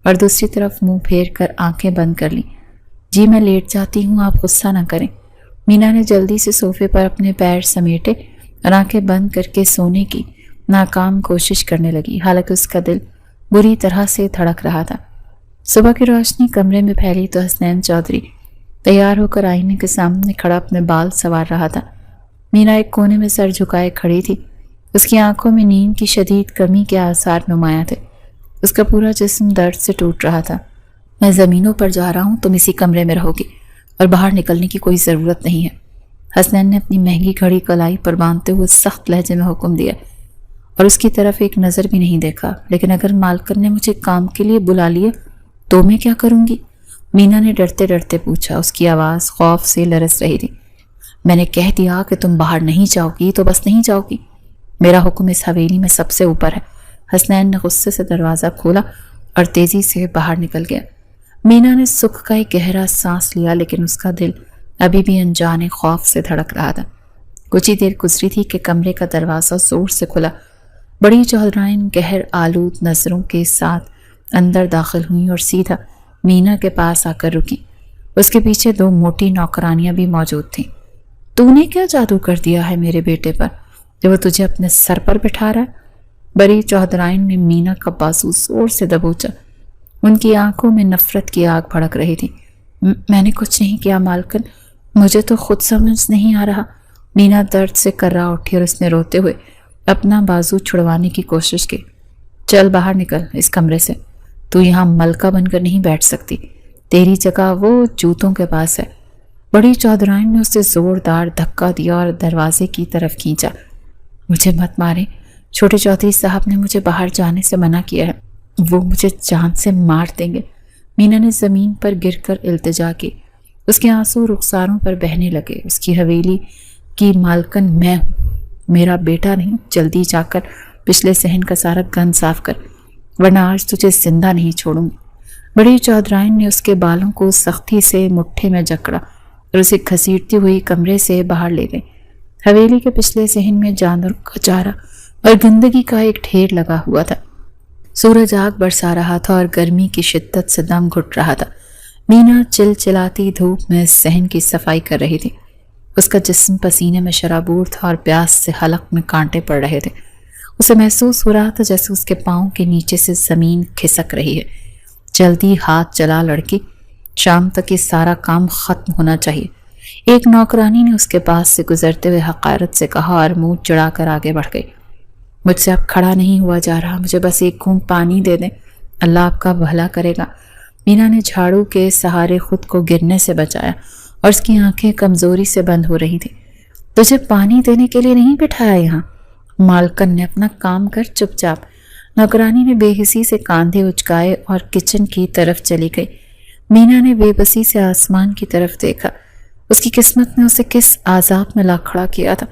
اور دوسری طرف منہ پھیر کر آنکھیں بند کر لیں۔ جی میں لیٹ جاتی ہوں، آپ غصہ نہ کریں۔ مینا نے جلدی سے صوفے پر اپنے پیر سمیٹے اور آنکھیں بند کر کے سونے کی ناکام کوشش کرنے لگی، حالانکہ اس کا دل بری طرح سے دھڑک رہا تھا۔ صبح کی روشنی کمرے میں پھیلی تو حسنین چودھری تیار ہو کر آئینے کے سامنے کھڑا اپنے بال سنوار رہا تھا۔ مینا ایک کونے میں سر جھکائے کھڑی تھی۔ اس کی آنکھوں میں نیند کی شدید کمی کے آثار نمایاں تھے۔ اس کا پورا جسم درد سے ٹوٹ رہا تھا۔ میں زمینوں پر جا رہا ہوں، تم اسی کمرے میں رہو گی اور باہر نکلنے کی کوئی ضرورت نہیں ہے۔ حسنین نے اپنی مہنگی گھڑی کلائی پر باندھتے ہوئے سخت لہجے میں حکم دیا اور اس کی طرف ایک نظر بھی نہیں دیکھا۔ لیکن اگر مالکن نے مجھے کام کے لیے بلا لیا تو میں کیا کروں گی؟ مینا نے ڈرتے ڈرتے پوچھا۔ اس کی آواز خوف سے لرز رہی تھی۔ میں نے کہہ دیا کہ تم باہر نہیں جاؤ گی تو بس نہیں جاؤ گی۔ میرا حکم اس حویلی میں سب سے اوپر ہے۔ حسنین نے غصے سے دروازہ کھولا اور تیزی سے باہر نکل گیا۔ مینا نے سکھ کا ایک گہرا سانس لیا، لیکن اس کا دل ابھی بھی انجانے خوف سے دھڑک رہا تھا۔ کچھ ہی دیر گزری تھی کہ کمرے کا دروازہ زور سے کھلا۔ بڑی چودھرائن گہر آلود نظروں کے ساتھ اندر داخل ہوئیں اور سیدھا مینا کے پاس آ کر رکی۔ اس کے پیچھے دو موٹی نوکرانیاں بھی موجود تھیں۔ تو نے کیا جادو کر دیا ہے میرے بیٹے پر جو وہ تجھے اپنے سر پر بٹھا رہا ہے؟ بڑی چودھرائن نے مینا کا بازو زور سے دبوچا۔ ان کی آنکھوں میں نفرت کی آگ بھڑک رہی تھی۔ میں نے کچھ نہیں کیا مالکن، مجھے تو خود سمجھ نہیں آ رہا۔ مینا درد سے کرا اٹھی اور اس نے روتے ہوئے اپنا بازو چھڑوانے کی کوشش کی۔ چل باہر نکل اس کمرے سے، تو یہاں ملکہ بن کر نہیں بیٹھ سکتی، تیری جگہ وہ جوتوں کے پاس ہے۔ بڑی چودھرائن نے اسے زوردار دھکا دیا اور دروازے کی طرف کھینچا۔ مجھے مت مارے، چھوٹے چودھری صاحب نے مجھے باہر جانے سے منع کیا ہے، وہ مجھے جان سے مار دیں گے۔ مینا نے زمین پر گر کر التجا کی۔ اس کے آنسو رخساروں پر بہنے لگے۔ اس کی حویلی کی مالکن میں ہوں، میرا بیٹا نہیں۔ جلدی جا کر پچھلے صحن کا سارا گند صاف کر، ورنہ آج تجھے زندہ نہیں چھوڑوں گی۔ بڑی چودھرائن نے اس کے بالوں کو سختی سے مٹھے میں جکڑا اور اسے گھسیٹتی ہوئی کمرے سے باہر لے گئی۔ حویلی کے پچھلے صحن میں جانوروں کا چارہ اور گندگی کا ایک ڈھیر لگا ہوا تھا۔ سورج آگ برسا رہا تھا اور گرمی کی شدت سے دم گھٹ رہا تھا۔ مینا چلچلاتی دھوپ میں صحن کی صفائی کر رہی تھی۔ اس کا جسم پسینے میں شرابور تھا اور پیاس سے حلق میں کانٹے پڑ رہے تھے۔ اسے محسوس ہو رہا تھا جیسے اس کے پاؤں کے نیچے سے زمین کھسک رہی ہے۔ جلدی ہاتھ چلا لڑکی، شام تک یہ سارا کام ختم ہونا چاہیے۔ ایک نوکرانی نے اس کے پاس سے گزرتے ہوئے حقارت سے کہا اور منہ چڑھا کر آگے بڑھ گئی۔ مجھ سے اب کھڑا نہیں ہوا جا رہا، مجھے بس ایک گھونٹ پانی دے دیں، اللہ آپ کا بھلا کرے گا۔ مینا نے جھاڑو کے سہارے خود کو گرنے سے بچایا اور اس کی آنکھیں کمزوری سے بند ہو رہی تھیں۔ تجھے پانی دینے کے لیے نہیں بٹھایا یہاں، مالکن نے اپنا کام کر چپ چاپ۔ نوکرانی نے بے حسی سے کاندھے اچکائے اور کچن کی طرف چلی گئی۔ مینا نے بے بسی سے آسمان کی طرف دیکھا۔ اس کی قسمت نے اسے کس عذاب میں لا کھڑا کیا تھا۔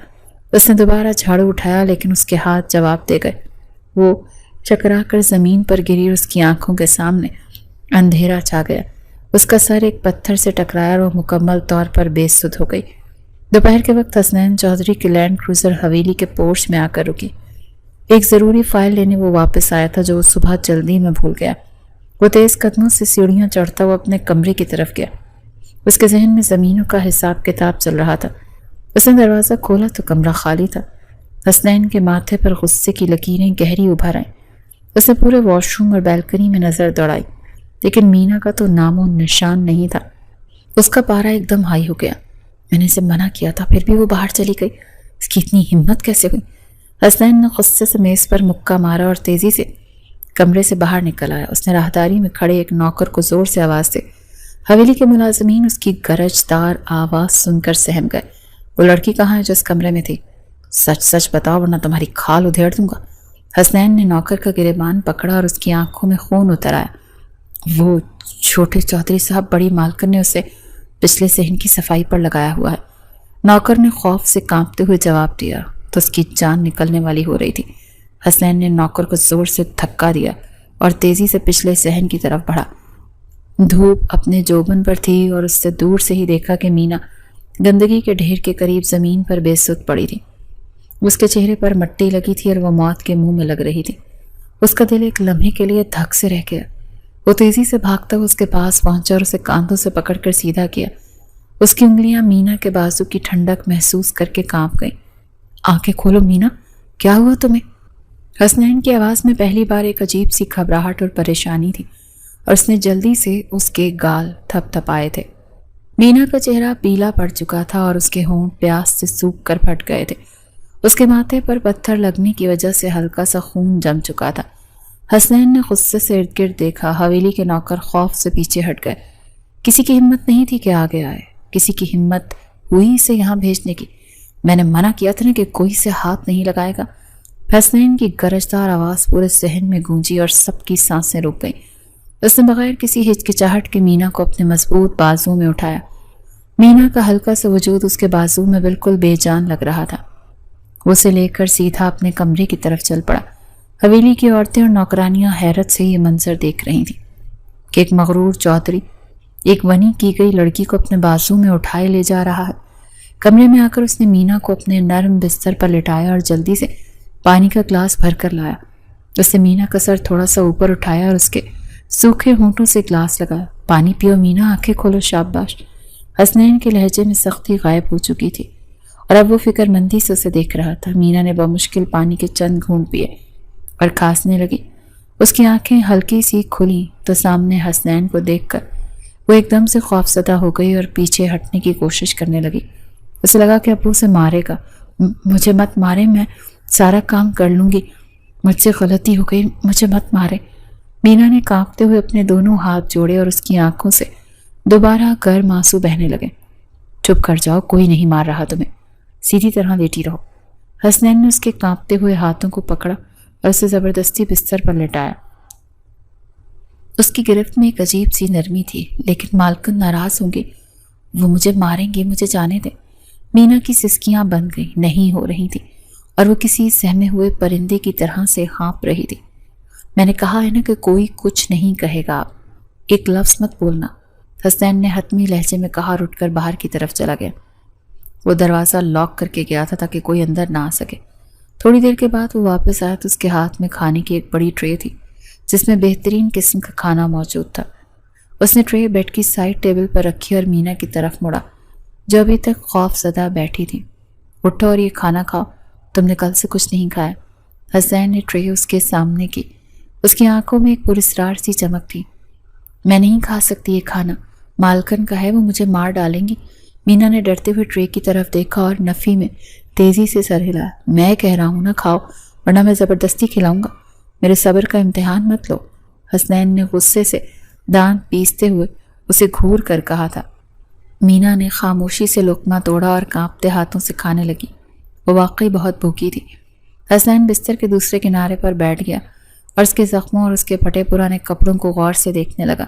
اس نے دوبارہ جھاڑو اٹھایا لیکن اس کے ہاتھ جواب دے گئے۔ وہ چکرا کر زمین پر گری اور اس کی آنکھوں کے سامنے اندھیرا چھا گیا۔ اس کا سر ایک پتھر سے ٹکرایا اور وہ مکمل طور پر بے سدھ ہو گئی۔ دوپہر کے وقت حسنین چودھری کی لینڈ کروزر حویلی کے پورچ میں آ کر رکی۔ ایک ضروری فائل لینے وہ واپس آیا تھا جو وہ صبح جلدی میں بھول گیا۔ وہ تیز قدموں سے سیڑھیاں چڑھتا ہوا اپنے کمرے کی طرف گیا۔ اس کے ذہن میں زمینوں کا حساب کتاب چل رہا تھا۔ اس نے دروازہ کھولا تو کمرہ خالی تھا۔ حسنین کے ماتھے پر غصے کی لکیریں گہری ابھر آئیں۔ اس نے پورے واش روم اور بیلکنی میں نظر دوڑائی۔ لیکن مینا کا تو نام و نشان نہیں تھا۔ اس کا پارا ایک دم ہائی ہو گیا۔ میں نے اسے منع کیا تھا، پھر بھی وہ باہر چلی گئی۔ اس کی اتنی ہمت کیسے ہوئی؟ حسنین نے غصے سے میز پر مکہ مارا اور تیزی سے کمرے سے باہر نکل آیا۔ اس نے راہداری میں کھڑے ایک نوکر کو زور سے آواز دی۔ حویلی کے ملازمین اس کی گرجدار آواز سن کر سہم گئے۔ وہ لڑکی کہاں ہے جو اس کمرے میں تھی؟ سچ سچ بتاؤ ورنہ تمہاری کھال ادھیڑ دوں گا۔ حسنین نے نوکر کا گریبان پکڑا اور اس کی آنکھوں میں خون اتر آیا۔ وہ چھوٹے چودھری صاحب، بڑی مالکن نے اسے پچھلے صحن کی صفائی پر لگایا ہوا ہے۔ نوکر نے خوف سے کانپتے ہوئے جواب دیا تو اس کی جان نکلنے والی ہو رہی تھی۔ حسنین نے نوکر کو زور سے دھکا دیا اور تیزی سے پچھلے صحن کی طرف بڑھا۔ دھوپ اپنے جوبن پر تھی اور اس سے دور سے ہی دیکھا کہ مینا گندگی کے ڈھیر کے قریب زمین پر بے سود پڑی تھی۔ اس کے چہرے پر مٹی لگی تھی اور وہ موت کے منہ میں لگ رہی تھی۔ اس کا دل ایک لمحے کے لیے دھک سے رہ گیا۔ وہ تیزی سے بھاگتا ہوا اس کے پاس پہنچا اور اسے کاندھوں سے پکڑ کر سیدھا کیا۔ اس کی انگلیاں مینا کے بازو کی ٹھنڈک محسوس کر کے کانپ گئیں۔ آنکھیں کھولو مینا، کیا ہوا تمہیں؟ حسنین کی آواز میں پہلی بار ایک عجیب سی گھبراہٹ اور پریشانی تھی اور اس نے جلدی سے اس کے گال تھپ تھپائے تھے۔ مینا کا چہرہ پیلا پڑ چکا تھا اور اس کے ہونٹ پیاس سے سوکھ کر پھٹ گئے تھے۔ اس کے ماتھے پر پتھر لگنے کی وجہ سے ہلکا سا خون جم چکا تھا۔ حسنین نے غصے سے ارد گرد دیکھا۔ حویلی کے نوکر خوف سے پیچھے ہٹ گئے۔ کسی کی ہمت نہیں تھی کہ آگے آئے، کسی کی ہمت ہوئی اسے یہاں بھیجنے کی۔ میں نے منع کیا تھا نا کہ کوئی سے ہاتھ نہیں لگائے گا۔ حسنین کی گرجدار آواز پورے صحن میں گونجی اور سب کی سانسیں رک گئیں۔ اس نے بغیر کسی ہچکچاہٹ کے مینا کو اپنے مضبوط بازو میں اٹھایا۔ مینا کا ہلکا سا وجود اس کے بازو میں بالکل بے جان لگ رہا تھا۔ وہ اسے لے کر سیدھا اپنے کمرے کی طرف چل پڑا۔ حویلی کی عورتیں اور نوکرانیاں حیرت سے یہ منظر دیکھ رہی تھیں کہ ایک مغرور چودھری ایک ونی کی گئی لڑکی کو اپنے بازو میں اٹھائے لے جا رہا ہے۔ کمرے میں آ کر اس نے مینا کو اپنے نرم بستر پر لٹایا اور جلدی سے پانی کا گلاس بھر کر لایا۔ اس نے مینا کا سر تھوڑا سا اوپر اٹھایا اور اس کے سوکھے ہونٹوں سے گلاس لگایا۔ پانی پیو مینا، آنکھیں کھولو، شاباش۔ حسنین کے لہجے میں سختی غائب ہو چکی تھی اور اب وہ فکر مندی سے اسے دیکھ رہا تھا۔ مینا نے بمشکل پانی کے چند گھونٹ پیے اور کھانسنے لگی۔ اس کی آنکھیں ہلکی سی کھلی تو سامنے حسنین کو دیکھ کر وہ ایک دم سے خوفزدہ ہو گئی اور پیچھے ہٹنے کی کوشش کرنے لگی۔ اسے لگا کہ ابو اسے مارے گا۔ مجھے مت مارے، میں سارا کام کر لوں گی، مجھ سے غلطی ہو گئی، مجھے مت مارے۔ مینا نے کانپتے ہوئے اپنے دونوں ہاتھ جوڑے اور اس کی آنکھوں سے دوبارہ گرم آنسو بہنے لگے۔ چپ کر جاؤ، کوئی نہیں مار رہا تمہیں، سیدھی طرح لیٹی رہو۔ حسنین نے اس کے کانپتے ہوئے ہاتھوں کو پکڑا اور اسے زبردستی بستر پر لٹایا۔ اس کی گرفت میں ایک عجیب سی نرمی تھی، لیکن مالکن ناراض ہوں گی، وہ مجھے ماریں گے، مجھے جانے دے۔ مینا کی سسکیاں بند گئیں، نہیں ہو رہی تھی اور وہ کسی سہمے ہوئے پرندے کی طرح سے ہانپ رہی تھی۔ میں نے کہا ہے نا کہ کوئی کچھ نہیں کہے گا، آپ ایک لفظ مت بولنا، حسنین نے حتمی لہجے میں کہا اور اٹھ کر باہر کی طرف چلا گیا۔ وہ دروازہ لاک کر کے گیا تھا تاکہ کوئی اندر نہ آ سکے۔ تھوڑی دیر کے بعد وہ واپس آیا تو اس کے ہاتھ میں کھانے کی ایک بڑی ٹرے تھی جس میں بہترین قسم کا کھانا موجود تھا۔ اس نے ٹرے بیڈ کی سائڈ ٹیبل پر رکھی اور مینا کی طرف مڑا جو ابھی تک خوف زدہ بیٹھی تھی۔ اٹھو اور یہ کھانا کھاؤ، تم نے کل سے کچھ نہیں کھایا۔ حسین نے ٹرے اس کے سامنے کی۔ اس کی آنکھوں میں ایک پراسرار سی چمک تھی۔ میں نہیں کھا سکتی یہ کھانا، مالکن کا ہے، وہ مجھے مار ڈالیں گی۔ مینا نے ڈرتے ہوئے ٹرے کی طرف دیکھا اور نفی میں تیزی سے سر ہلایا۔ میں کہہ رہا ہوں نا کھاؤ، ورنہ میں زبردستی کھلاؤں گا، میرے صبر کا امتحان مت لو۔ حسنین نے غصے سے دانت پیستے ہوئے اسے گھور کر کہا تھا۔ مینا نے خاموشی سے لقمہ توڑا اور کانپتے ہاتھوں سے کھانے لگی۔ وہ واقعی بہت بھوکی تھی۔ حسین بستر کے دوسرے کنارے پر بیٹھ گیا اور اس کے زخموں اور اس کے پھٹے پرانے کپڑوں کو غور سے دیکھنے لگا۔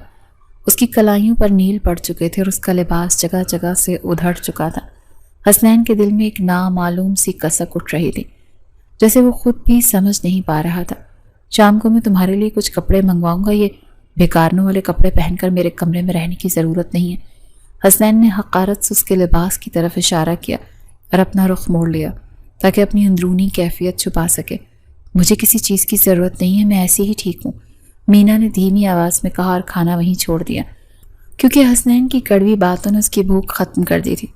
اس کی کلائیوں پر نیل پڑ چکے تھے اور اس کا لباس جگہ جگہ سے ادھڑ چکا تھا۔ حسنین کے دل میں ایک نامعلوم سی کسک اٹھ رہی تھی جیسے وہ خود بھی سمجھ نہیں پا رہا تھا۔ شام کو میں تمہارے لیے کچھ کپڑے منگواؤں گا، یہ بیکارنوں والے کپڑے پہن کر میرے کمرے میں رہنے کی ضرورت نہیں ہے۔ حسنین نے حقارت سے اس کے لباس کی طرف اشارہ کیا اور اپنا رخ موڑ لیا تاکہ اپنی اندرونی کیفیت چھپا سکے۔ مجھے کسی چیز کی ضرورت نہیں ہے، میں ایسی ہی ٹھیک ہوں، مینا نے دھیمی آواز میں کہا اور کھانا وہیں چھوڑ دیا کیونکہ حسنین کی کڑوی باتوں نے اس کی بھوک ختم کر دی تھی۔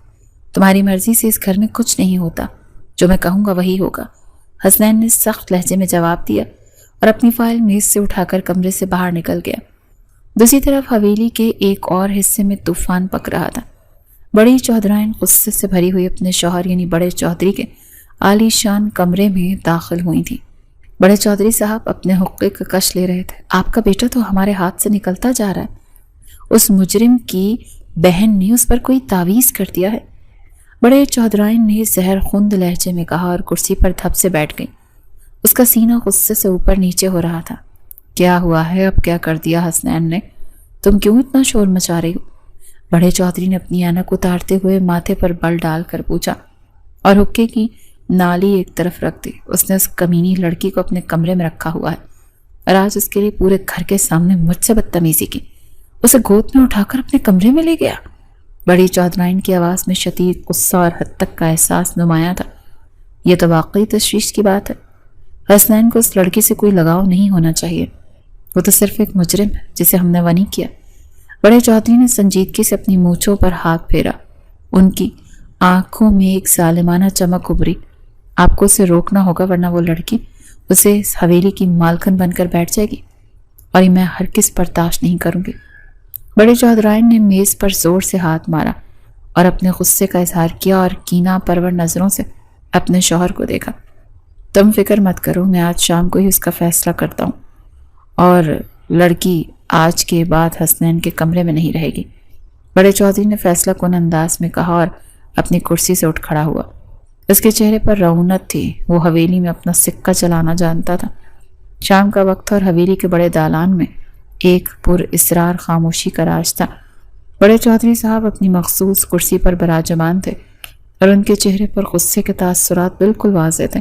تمہاری مرضی سے اس گھر میں کچھ نہیں ہوتا، جو میں کہوں گا وہی ہوگا، حسنین نے سخت لہجے میں جواب دیا اور اپنی فائل میز سے اٹھا کر کمرے سے باہر نکل گیا۔ دوسری طرف حویلی کے ایک اور حصے میں طوفان پک رہا تھا۔ بڑی چودھرائن غصے سے بھری ہوئی اپنے شوہر یعنی بڑے چودھری کے عالی شان کمرے میں داخل ہوئی تھی۔ بڑے چودھری صاحب اپنے حقے کا کش لے رہے تھے۔ آپ کا بیٹا تو ہمارے ہاتھ سے نکلتا جا رہا ہے، اس مجرم کی بہن نے اس پر کوئی تعویذ کر دیا ہے، بڑے چودھرائن نے زہر خوند لہجے میں کہا اور کرسی پر دھپ سے بیٹھ گئی۔ اس کا سینہ غصے سے اوپر نیچے ہو رہا تھا۔ کیا ہوا ہے؟ اب کیا کر دیا حسنین نے؟ تم کیوں اتنا شور مچا رہی ہو؟ بڑے چودھری نے اپنی اینک اتارتے ہوئے ماتھے پر بل ڈال کر پوچھا اور حقے کی نالی ایک طرف رکھ دی۔ اس نے اس کمینی لڑکی کو اپنے کمرے میں رکھا ہوا ہے اور آج اس کے لیے پورے گھر کے سامنے مجھ سے بدتمیزی کی، اسے گود میں اٹھا کر اپنے کمرے میں لے گیا۔ بڑی چودھرائن کی آواز میں شدید غصہ اور حد تک کا احساس نمایاں تھا۔ یہ تو واقعی تشویش کی بات ہے۔ حسنین کو اس لڑکی سے کوئی لگاؤ نہیں ہونا چاہیے، وہ تو صرف ایک مجرم ہے جسے ہم نے ونی کیا۔ بڑے چودھری نے سنجیدگی سے اپنی مونچھوں پر ہاتھ پھیرا، ان کی آنکھوں میں ایک ظالمانہ چمک ابھری۔ آپ کو اسے روکنا ہوگا ورنہ وہ لڑکی اسے اس حویلی کی مالکن بن کر بیٹھ جائے گی اور یہ میں ہرگز برداشت نہیں کروں گی۔ بڑے چودھرائن نے میز پر زور سے ہاتھ مارا اور اپنے غصے کا اظہار کیا اور کینہ پرور نظروں سے اپنے شوہر کو دیکھا۔ تم فکر مت کرو، میں آج شام کو ہی اس کا فیصلہ کرتا ہوں اور لڑکی آج کے بعد حسنین کے کمرے میں نہیں رہے گی، بڑے چودھری نے فیصلہ کن انداز میں کہا اور اپنی کرسی سے اٹھ کھڑا ہوا۔ اس کے چہرے پر رعونت تھی، وہ حویلی میں اپنا سکہ چلانا جانتا تھا۔ شام کا وقت اور حویلی کے بڑے دالان میں ایک پر اسرار خاموشی کا راج تھا۔ بڑے چودھری صاحب اپنی مخصوص کرسی پر براجمان تھے اور ان کے چہرے پر غصے کے تاثرات بالکل واضح تھے۔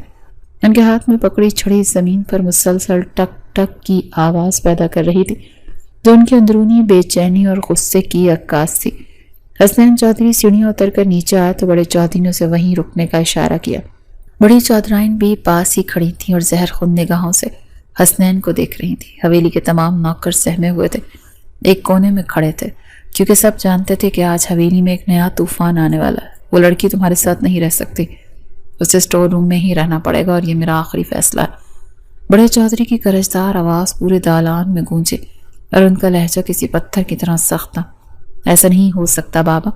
ان کے ہاتھ میں پکڑی چھڑی زمین پر مسلسل ٹک ٹک کی آواز پیدا کر رہی تھی جو ان کی اندرونی بے چینی اور غصے کی عکاس تھی۔ حسنین چودھری سیڑھیاں اتر کر نیچے آیا تو بڑے چودھری نے اسے وہیں رکنے کا اشارہ کیا۔ بڑی چودھرائن بھی پاس ہی کھڑی تھیں اور زہر خون نگاہوں سے حسنین کو دیکھ رہی تھی۔ حویلی کے تمام نوکر سہمے ہوئے تھے، ایک کونے میں کھڑے تھے کیونکہ سب جانتے تھے کہ آج حویلی میں ایک نیا طوفان آنے والا ہے۔ وہ لڑکی تمہارے ساتھ نہیں رہ سکتی، اسے اسٹور روم میں ہی رہنا پڑے گا اور یہ میرا آخری فیصلہ ہے۔ بڑے چودھری کی کرجدار آواز پورے دالان میں گونجی اور ان کا لہجہ کسی پتھر کی طرح سخت تھا۔ ایسا نہیں ہو سکتا بابا،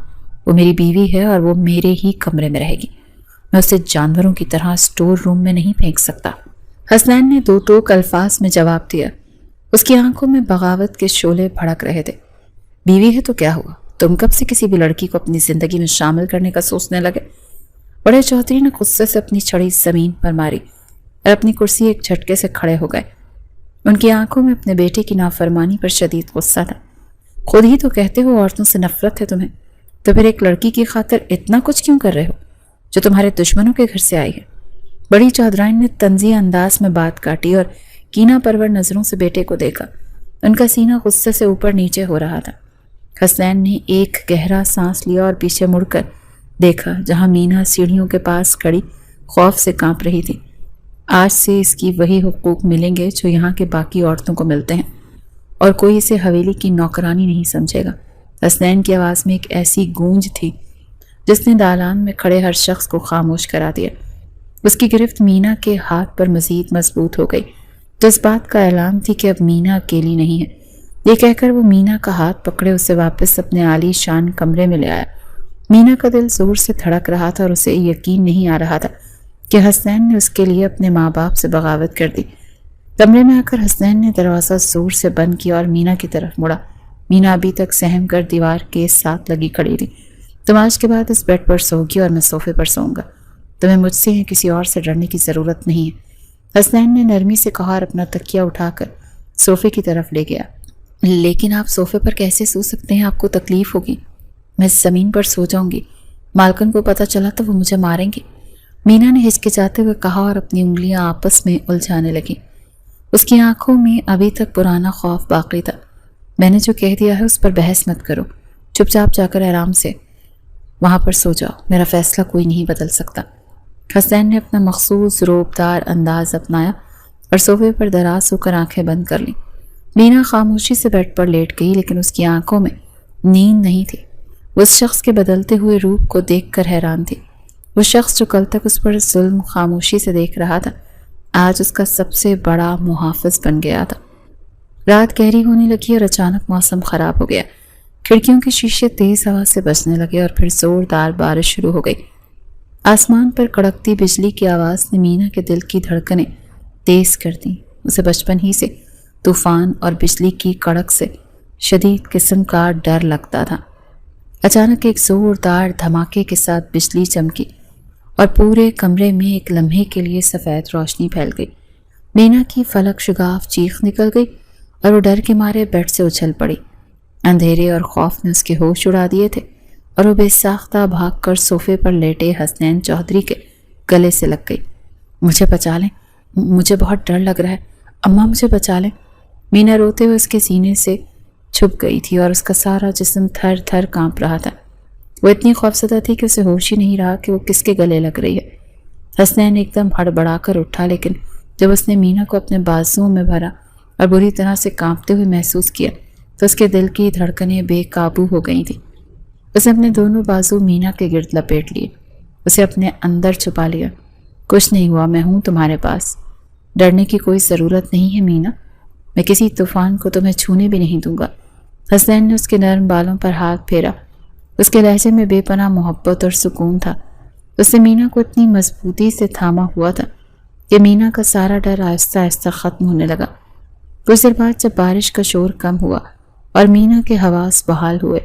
وہ میری بیوی ہے اور وہ میرے ہی کمرے میں رہے گی، میں اسے جانوروں کی طرح اسٹور روم میں نہیں پھینک سکتا۔ حسنین نے دو ٹوک الفاظ میں جواب دیا۔ اس کی آنکھوں میں بغاوت کے شعلے بھڑک رہے تھے۔ بیوی ہے تو کیا ہوا؟ تم کب سے کسی بھی لڑکی کو اپنی زندگی میں شامل کرنے کا سوچنے لگے؟ بڑے چودھری نے غصے سے اپنی چھڑی زمین پر ماری اور اپنی کرسی ایک جھٹکے سے کھڑے ہو گئے۔ ان کی آنکھوں میں اپنے بیٹے کی نافرمانی پر شدید غصہ تھا۔ خود ہی تو کہتے ہو عورتوں سے نفرت ہے تمہیں، تو پھر ایک لڑکی کی خاطر اتنا کچھ کیوں کر رہے ہو جو تمہارے دشمنوں کے گھر سے آئی ہے؟ بڑی چودھرائن نے طنزیہ انداز میں بات کاٹی اور کینہ پرور نظروں سے بیٹے کو دیکھا۔ ان کا سینہ غصے سے اوپر نیچے ہو رہا تھا۔ حسنین نے ایک گہرا سانس لیا اور پیچھے مڑ کر دیکھا جہاں مینا سیڑھیوں کے پاس کھڑی خوف سے کانپ رہی تھی۔ آج سے اس کی وہی حقوق ملیں گے جو یہاں کے باقی عورتوں کو ملتے ہیں اور کوئی اسے حویلی کی نوکرانی نہیں سمجھے گا۔ حسنین کی آواز میں ایک ایسی گونج تھی جس نے دالان میں کھڑے ہر شخص کو خاموش کرا دیا۔ اس کی گرفت مینا کے ہاتھ پر مزید مضبوط ہو گئی تو اس بات کا اعلان تھی کہ اب مینا اکیلی نہیں ہے۔ یہ کہہ کر وہ مینا کا ہاتھ پکڑے اسے واپس اپنے عالی شان کمرے میں لے آیا۔ مینا کا دل زور سے دھڑک رہا تھا اور اسے یقین نہیں آ رہا تھا کہ حسنین نے اس کے لیے اپنے ماں باپ سے بغاوت کر دی۔ کمرے میں آ کر حسنین نے دروازہ زور سے بند کیا اور مینا کی طرف مڑا۔ مینا ابھی تک سہم کر دیوار کے ساتھ لگی کھڑی تھی۔ تم آج کے بعد اس بیڈ پر سوگی اور میں صوفے پر سوؤں گا، تمہیں مجھ سے کسی اور سے ڈرنے کی ضرورت نہیں ہے، حسنین نے نرمی سے کہا اور اپنا تکیہ اٹھا کر صوفے کی طرف لے گیا۔ لیکن آپ صوفے پر کیسے سو سکتے ہیں؟ آپ کو تکلیف ہوگی۔ میں زمین پر سو جاؤں گی، مالکن کو پتہ چلا تو وہ مجھے ماریں گے، مینا نے ہچکچاتے ہوئے کہا اور اپنی انگلیاں آپس میں الجھانے لگیں۔ اس کی آنکھوں میں ابھی تک پرانا خوف باقی تھا۔ میں نے جو کہہ دیا ہے اس پر بحث مت کرو، چپ چاپ جا کر آرام سے وہاں پر سو جاؤ، میرا فیصلہ کوئی نہیں بدل سکتا۔ حسین نے اپنا مخصوص روبدار انداز اپنایا اور صوفے پر دراز ہو کر آنکھیں بند کر لیں۔ مینا خاموشی سے بیڈ پر لیٹ گئی لیکن اس کی آنکھوں میں نیند نہیں تھی۔ وہ اس شخص کے بدلتے ہوئے روپ کو دیکھ کر حیران تھی۔ وہ شخص جو کل تک اس پر ظلم خاموشی سے دیکھ رہا تھا آج اس کا سب سے بڑا محافظ بن گیا تھا۔ رات گہری ہونے لگی اور اچانک موسم خراب ہو گیا۔ کھڑکیوں کے شیشے تیز ہوا سے بجنے لگے اور پھر زوردار بارش شروع ہو گئی۔ آسمان پر کڑکتی بجلی کی آواز نے مینا کے دل کی دھڑکنیں تیز کر دیں۔ اسے بچپن ہی سے طوفان اور بجلی کی کڑک سے شدید قسم کا ڈر لگتا تھا۔ اچانک ایک زوردار دھماکے کے ساتھ بجلی چمکی اور پورے کمرے میں ایک لمحے کے لیے سفید روشنی پھیل گئی۔ مینا کی فلک شگاف چیخ نکل گئی اور وہ ڈر کے مارے بیڈ سے اچھل پڑی۔ اندھیرے اور خوف نے اس کے ہوش اڑا دیے تھے اور وہ بے ساختہ بھاگ کر صوفے پر لیٹے حسنین چودھری کے گلے سے لگ گئی۔ مجھے بچا لیں، مجھے بہت ڈر لگ رہا ہے، اماں مجھے بچا لیں۔ مینا روتے ہوئے اس کے سینے سے چھپ گئی تھی اور اس کا سارا جسم تھر تھر کانپ رہا تھا۔ وہ اتنی خوفزدہ تھی کہ اسے ہوش ہی نہیں رہا کہ وہ کس کے گلے لگ رہی ہے۔ حسنین ایک دم ہڑبڑا کر اٹھا، لیکن جب اس نے مینا کو اپنے بازوؤں میں بھرا اور بری طرح سے کانپتے ہوئے محسوس کیا تو اس کے دل کی دھڑکنیں بے قابو ہو گئی تھیں۔ اس نے اپنے دونوں بازو مینا کے گرد لپیٹ لیے، اسے اپنے اندر چھپا لیا۔ کچھ نہیں ہوا، میں ہوں تمہارے پاس، ڈرنے کی کوئی ضرورت نہیں ہے مینا، میں کسی طوفان کو تمہیں چھونے بھی نہیں دوں گا۔ حسنین نے اس کے نرم بالوں پر ہاتھ پھیرا۔ اس کے لہجے میں بے پناہ محبت اور سکون تھا۔ اس نے مینا کو اتنی مضبوطی سے تھاما ہوا تھا کہ مینا کا سارا ڈر آہستہ آہستہ ختم ہونے لگا۔ کچھ دیر بعد جب بارش کا شور کم ہوا اور مینا کے حواس بحال ہوئے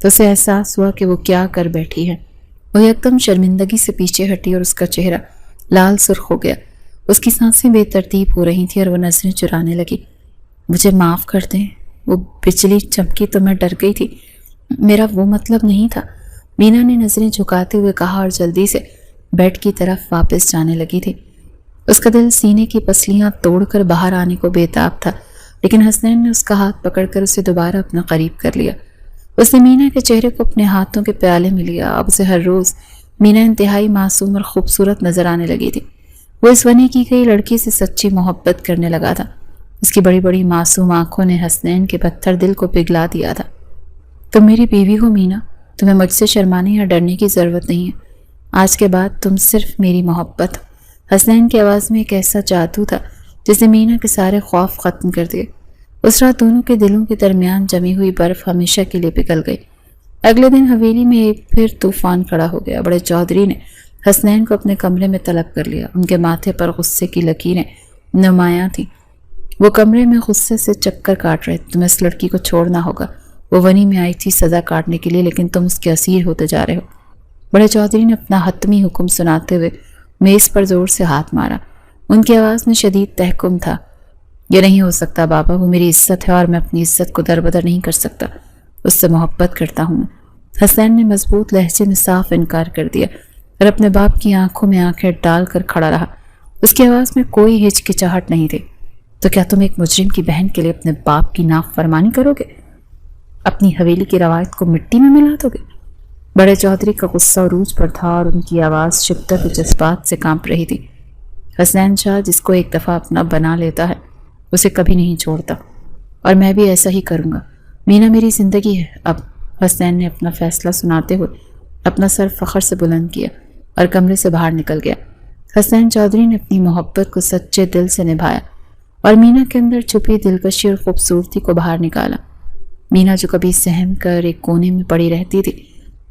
تو اسے احساس ہوا کہ وہ کیا کر بیٹھی ہے۔ وہ یکدم شرمندگی سے پیچھے ہٹی اور اس کا چہرہ لال سرخ ہو گیا۔ اس کی سانسیں بے ترتیب ہو رہی تھیں اور وہ نظریں چرانے لگی۔ مجھے معاف کر دیں، وہ بجلی چمکی تو میں ڈر گئی تھی، میرا وہ مطلب نہیں تھا، مینا نے نظریں جھکاتے ہوئے کہا اور جلدی سے بیڈ کی طرف واپس جانے لگی تھی۔ اس کا دل سینے کی پسلیاں توڑ کر باہر آنے کو بے تاب تھا، لیکن حسنین نے اس کا ہاتھ پکڑ کر اسے دوبارہ اپنا قریب کر لیا۔ اس نے مینا کے چہرے کو اپنے ہاتھوں کے پیالے میں لیا۔ اب اسے ہر روز مینا انتہائی معصوم اور خوبصورت نظر آنے لگی تھی۔ وہ اس بنی کی گئی لڑکی سے سچی محبت کرنے لگا تھا۔ اس کی بڑی بڑی معصوم آنکھوں نے حسنین کے پتھر دل کو پگھلا دیا تھا۔ تم میری بیوی ہو مینا، تمہیں مجھ سے شرمانے یا ڈرنے کی ضرورت نہیں ہے، آج کے بعد تم صرف میری محبت ہو۔ حسنین کی آواز میں ایک ایسا جادو تھا جس نے مینا کے سارے خوف ختم کر دیے۔ اس رات دونوں کے دلوں کے درمیان جمی ہوئی برف ہمیشہ کے لیے پگھل گئی۔ اگلے دن حویلی میں ایک پھر طوفان کھڑا ہو گیا۔ بڑے چودھری نے حسنین کو اپنے کمرے میں طلب کر لیا۔ ان کے ماتھے پر غصے کی لکیریں نمایاں تھیں۔ وہ کمرے میں غصے سے چکر کاٹ رہے تھے۔ تمہیں اس لڑکی کو چھوڑنا ہوگا، وہ ونی میں آئی تھی سزا کاٹنے کے لیے، لیکن تم اس کے اسیر ہوتے جا رہے ہو۔ بڑے چودھری نے اپنا حتمی حکم سناتے ہوئے میز پر زور سے ہاتھ مارا۔ ان کی آواز میں شدید تحکم تھا۔ یہ نہیں ہو سکتا بابا، وہ میری عزت ہے اور میں اپنی عزت کو دربدر نہیں کر سکتا، اس سے محبت کرتا ہوں میں۔ حسین نے مضبوط لہجے میں صاف انکار کر دیا اور اپنے باپ کی آنکھوں میں آنکھیں ڈال کر کھڑا رہا۔ اس کی آواز میں کوئی ہچکچاہٹ نہیں تھی۔ تو کیا تم ایک مجرم کی بہن کے لیے اپنے باپ کی نافرمانی کرو گے؟ اپنی حویلی کی روایت کو مٹی میں ملا دو گے؟ بڑے چودھری کا غصہ عروج پر تھا اور ان کی آواز شدت و جذبات سے کانپ رہی تھی۔ حسین شاہ جس کو ایک دفعہ اپنا بنا لیتا ہے اسے کبھی نہیں چھوڑتا، اور میں بھی ایسا ہی کروں گا۔ مینا میری زندگی ہے اب۔ حسین نے اپنا فیصلہ سناتے ہوئے اپنا سر فخر سے بلند کیا اور کمرے سے باہر نکل گیا۔ حسین چودھری نے اپنی محبت کو سچے دل سے نبھایا اور مینا کے اندر چھپی دلکشی اور خوبصورتی کو باہر نکالا۔ مینا جو کبھی سہم کر ایک کونے میں پڑی رہتی تھی،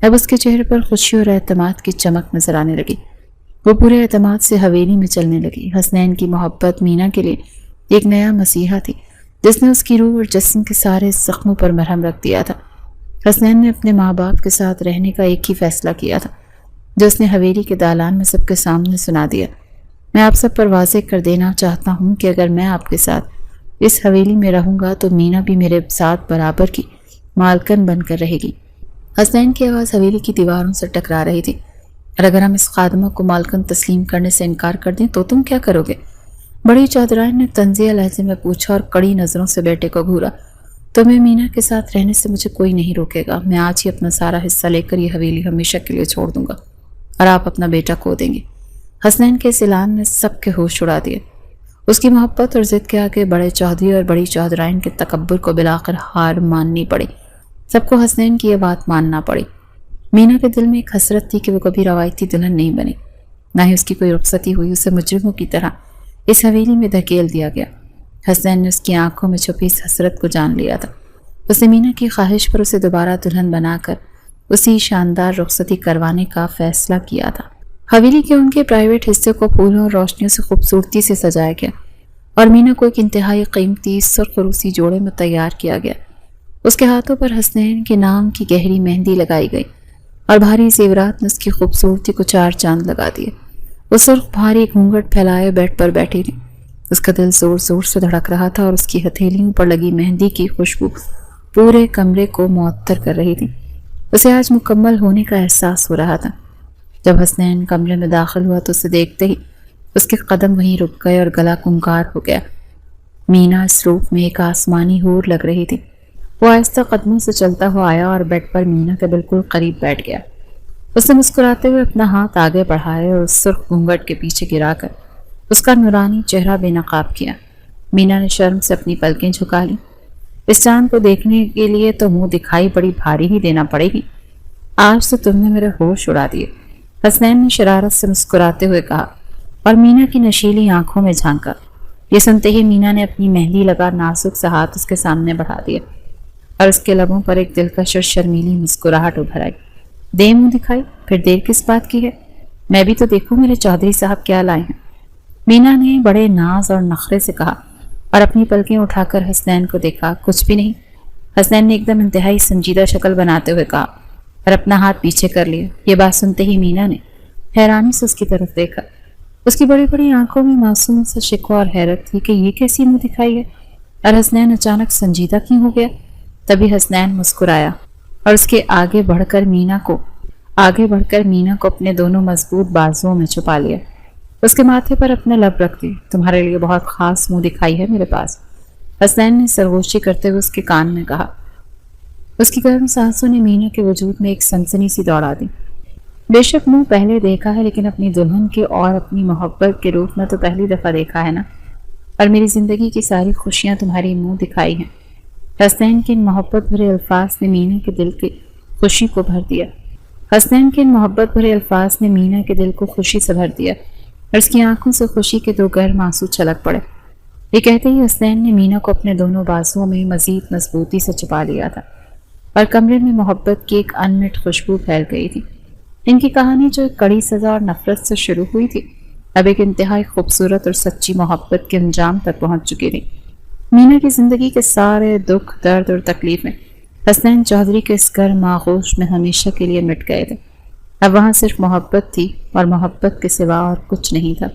اب اس کے چہرے پر خوشی اور اعتماد کی چمک نظر آنے لگی۔ وہ پورے اعتماد سے حویلی میں چلنے لگی۔ حسنین کی محبت مینا کے لیے ایک نیا مسیحا تھی جس نے اس کی روح اور جسم کے سارے زخموں پر مرہم رکھ دیا تھا۔ حسنین نے اپنے ماں باپ کے ساتھ رہنے کا ایک ہی فیصلہ کیا تھا جو اس نے حویلی کے دالان میں سب کے سامنے سنا دیا۔ میں آپ سب پر واضح کر دینا چاہتا ہوں کہ اگر میں آپ کے ساتھ اس حویلی میں رہوں گا تو مینا بھی میرے ساتھ برابر کی مالکن بن کر رہے گی۔ حسنین کی آواز حویلی کی دیواروں سے ٹکرا رہی تھی۔ اور اگر ہم اس خادمہ کو مالکن تسلیم کرنے سے انکار کر دیں تو تم کیا کرو گے؟ بڑی چودھرائن نے طنزیہ لہجے میں پوچھا اور کڑی نظروں سے بیٹے کو گھورا۔ تمہیں مینا کے ساتھ رہنے سے مجھے کوئی نہیں روکے گا۔ میں آج ہی اپنا سارا حصہ لے کر یہ حویلی ہمیشہ کے لیے چھوڑ دوں گا اور آپ اپنا بیٹا کھو دیں گے۔ حسنین کے اس اعلان نے سب کے ہوش اڑا دیے۔ اس کی محبت اور ضد کے آگے بڑے چودھری اور بڑی چودھرائن کے تکبر کو بلاخر ہار ماننی پڑی۔ سب کو حسنین کی یہ بات ماننا پڑی۔ مینا کے دل میں ایک حسرت تھی کہ وہ کبھی روایتی دلہن نہیں بنی، نہ ہی اس کی کوئی رخصتی ہوئی۔ اسے مجرموں کی طرح اس حویلی میں دھکیل دیا گیا۔ حسنین نے اس کی آنکھوں میں چھپی اس حسرت کو جان لیا تھا۔ اس نے مینا کی خواہش پر اسے دوبارہ دلہن بنا کر اسی شاندار رخصتی کروانے کا فیصلہ کیا تھا۔ حویلی کے ان کے پرائیویٹ حصے کو پھولوں اور روشنیوں سے خوبصورتی سے سجایا گیا اور مینا کو ایک انتہائی قیمتی سرخ روسی جوڑے میں تیار کیا گیا۔ اس کے ہاتھوں پر حسنین کے نام کی گہری مہندی لگائی گئی اور بھاری زیورات نے اس کی خوبصورتی کو چار چاند لگا دیے۔ وہ سرخ بھاری گھونگھٹ پھیلائے بیڈ پر بیٹھی تھی۔ اس کا دل زور زور سے دھڑک رہا تھا اور اس کی ہتھیلیوں پر لگی مہندی کی خوشبو پورے کمرے کو معطر کر رہی تھی۔ اسے آج مکمل ہونے کا احساس ہو رہا تھا۔ جب حسنین کمرے میں داخل ہوا تو اسے دیکھتے ہی اس کے قدم وہیں رک گئے اور گلا کنکار ہو گیا۔ مینا اس روپ میں ایک آسمانی حور لگ رہی تھی۔ وہ آہستہ قدموں سے چلتا ہوا آیا اور بیڈ پر مینا کے بالکل قریب بیٹھ گیا۔ اس نے مسکراتے ہوئے اپنا ہاتھ آگے بڑھائے اور اس سرخ گھونگھٹ کے پیچھے گرا کر اس کا نورانی چہرہ بے نقاب کیا۔ مینا نے شرم سے اپنی پلکیں جھکا لیں۔ اس چاند کو دیکھنے کے لیے تو منہ دکھائی بڑی بھاری ہی دینا پڑے گی۔ آج تو تم نے میرے ہوش اڑا دیے، حسنین نے شرارت سے مسکراتے ہوئے کہا اور مینا کی نشیلی آنکھوں میں جھانکا۔ یہ سنتے ہی مینا نے اپنی مہندی لگا نازک سا ہاتھ اس کے سامنے بڑھا دیا اور اس کے لبوں پر ایک دلکش اور شرمیلی مسکراہٹ ابھر آئی۔ دے منہ دکھائی، پھر دیر کس بات کی ہے؟ میں بھی تو دیکھوں میرے چودھری صاحب کیا لائے ہیں، مینا نے بڑے ناز اور نخرے سے کہا اور اپنی پلکیں اٹھا کر حسنین کو دیکھا۔ کچھ بھی نہیں، حسنین نے ایک دم انتہائی سنجیدہ شکل بناتے ہوئے کہا اور اپنا ہاتھ پیچھے کر لیا۔ یہ بات سنتے ہی مینا نے حیرانی سے اس کی طرف دیکھا۔ اس کی بڑی بڑی آنکھوں میں معصوم سا شکوہ اور حیرت تھی کہ یہ کیسی منہ دکھائی ہے اور حسنین اچانک سنجیدہ کیوں ہو گیا۔ تبھی حسنین مسکرایا اور اس کے آگے بڑھ کر مینا کو اپنے دونوں مضبوط بازوؤں میں چھپا لیا۔ اس کے ماتھے پر اپنے لب رکھ دی۔ تمہارے لیے بہت خاص منہ دکھائی ہے میرے پاس، حسنین نے سرگوشی کرتے ہوئے اس کے کان میں کہا۔ اس کی گرم سانسوں نے مینا کے وجود میں ایک سنسنی سی دوڑا دی۔ بے شک منہ پہلے دیکھا ہے، لیکن اپنی دلہن کے اور اپنی محبت کے روپ میں تو پہلی دفعہ دیکھا ہے نا، اور میری زندگی کی ساری خوشیاں تمہاری منہ دکھائی ہیں۔ حسنین کے ان محبت بھرے الفاظ نے مینا کے دل کی خوشی کو بھر دیا۔ حسنین کے ان محبت بھرے الفاظ نے مینا کے دل کو خوشی سے بھر دیا اور اس کی آنکھوں سے خوشی کے دو گہر آنسو چھلک پڑے۔ یہ کہتے ہی حسنین نے مینا کو اپنے دونوں بازوؤں میں مزید مضبوطی سے چھپا لیا تھا اور کمرے میں محبت کی ایک انمٹ خوشبو پھیل گئی تھی۔ ان کی کہانی جو ایک کڑی سزا اور نفرت سے شروع ہوئی تھی، اب ایک انتہائی خوبصورت اور سچی محبت کے انجام تک پہنچ چکی تھی۔ مینا کی زندگی کے سارے دکھ، درد اور تکلیفیں حسنین چودھری کے اس گرم آغوش میں ہمیشہ کے لیے مٹ گئے تھے۔ اب وہاں صرف محبت تھی اور محبت کے سوا اور کچھ نہیں تھا۔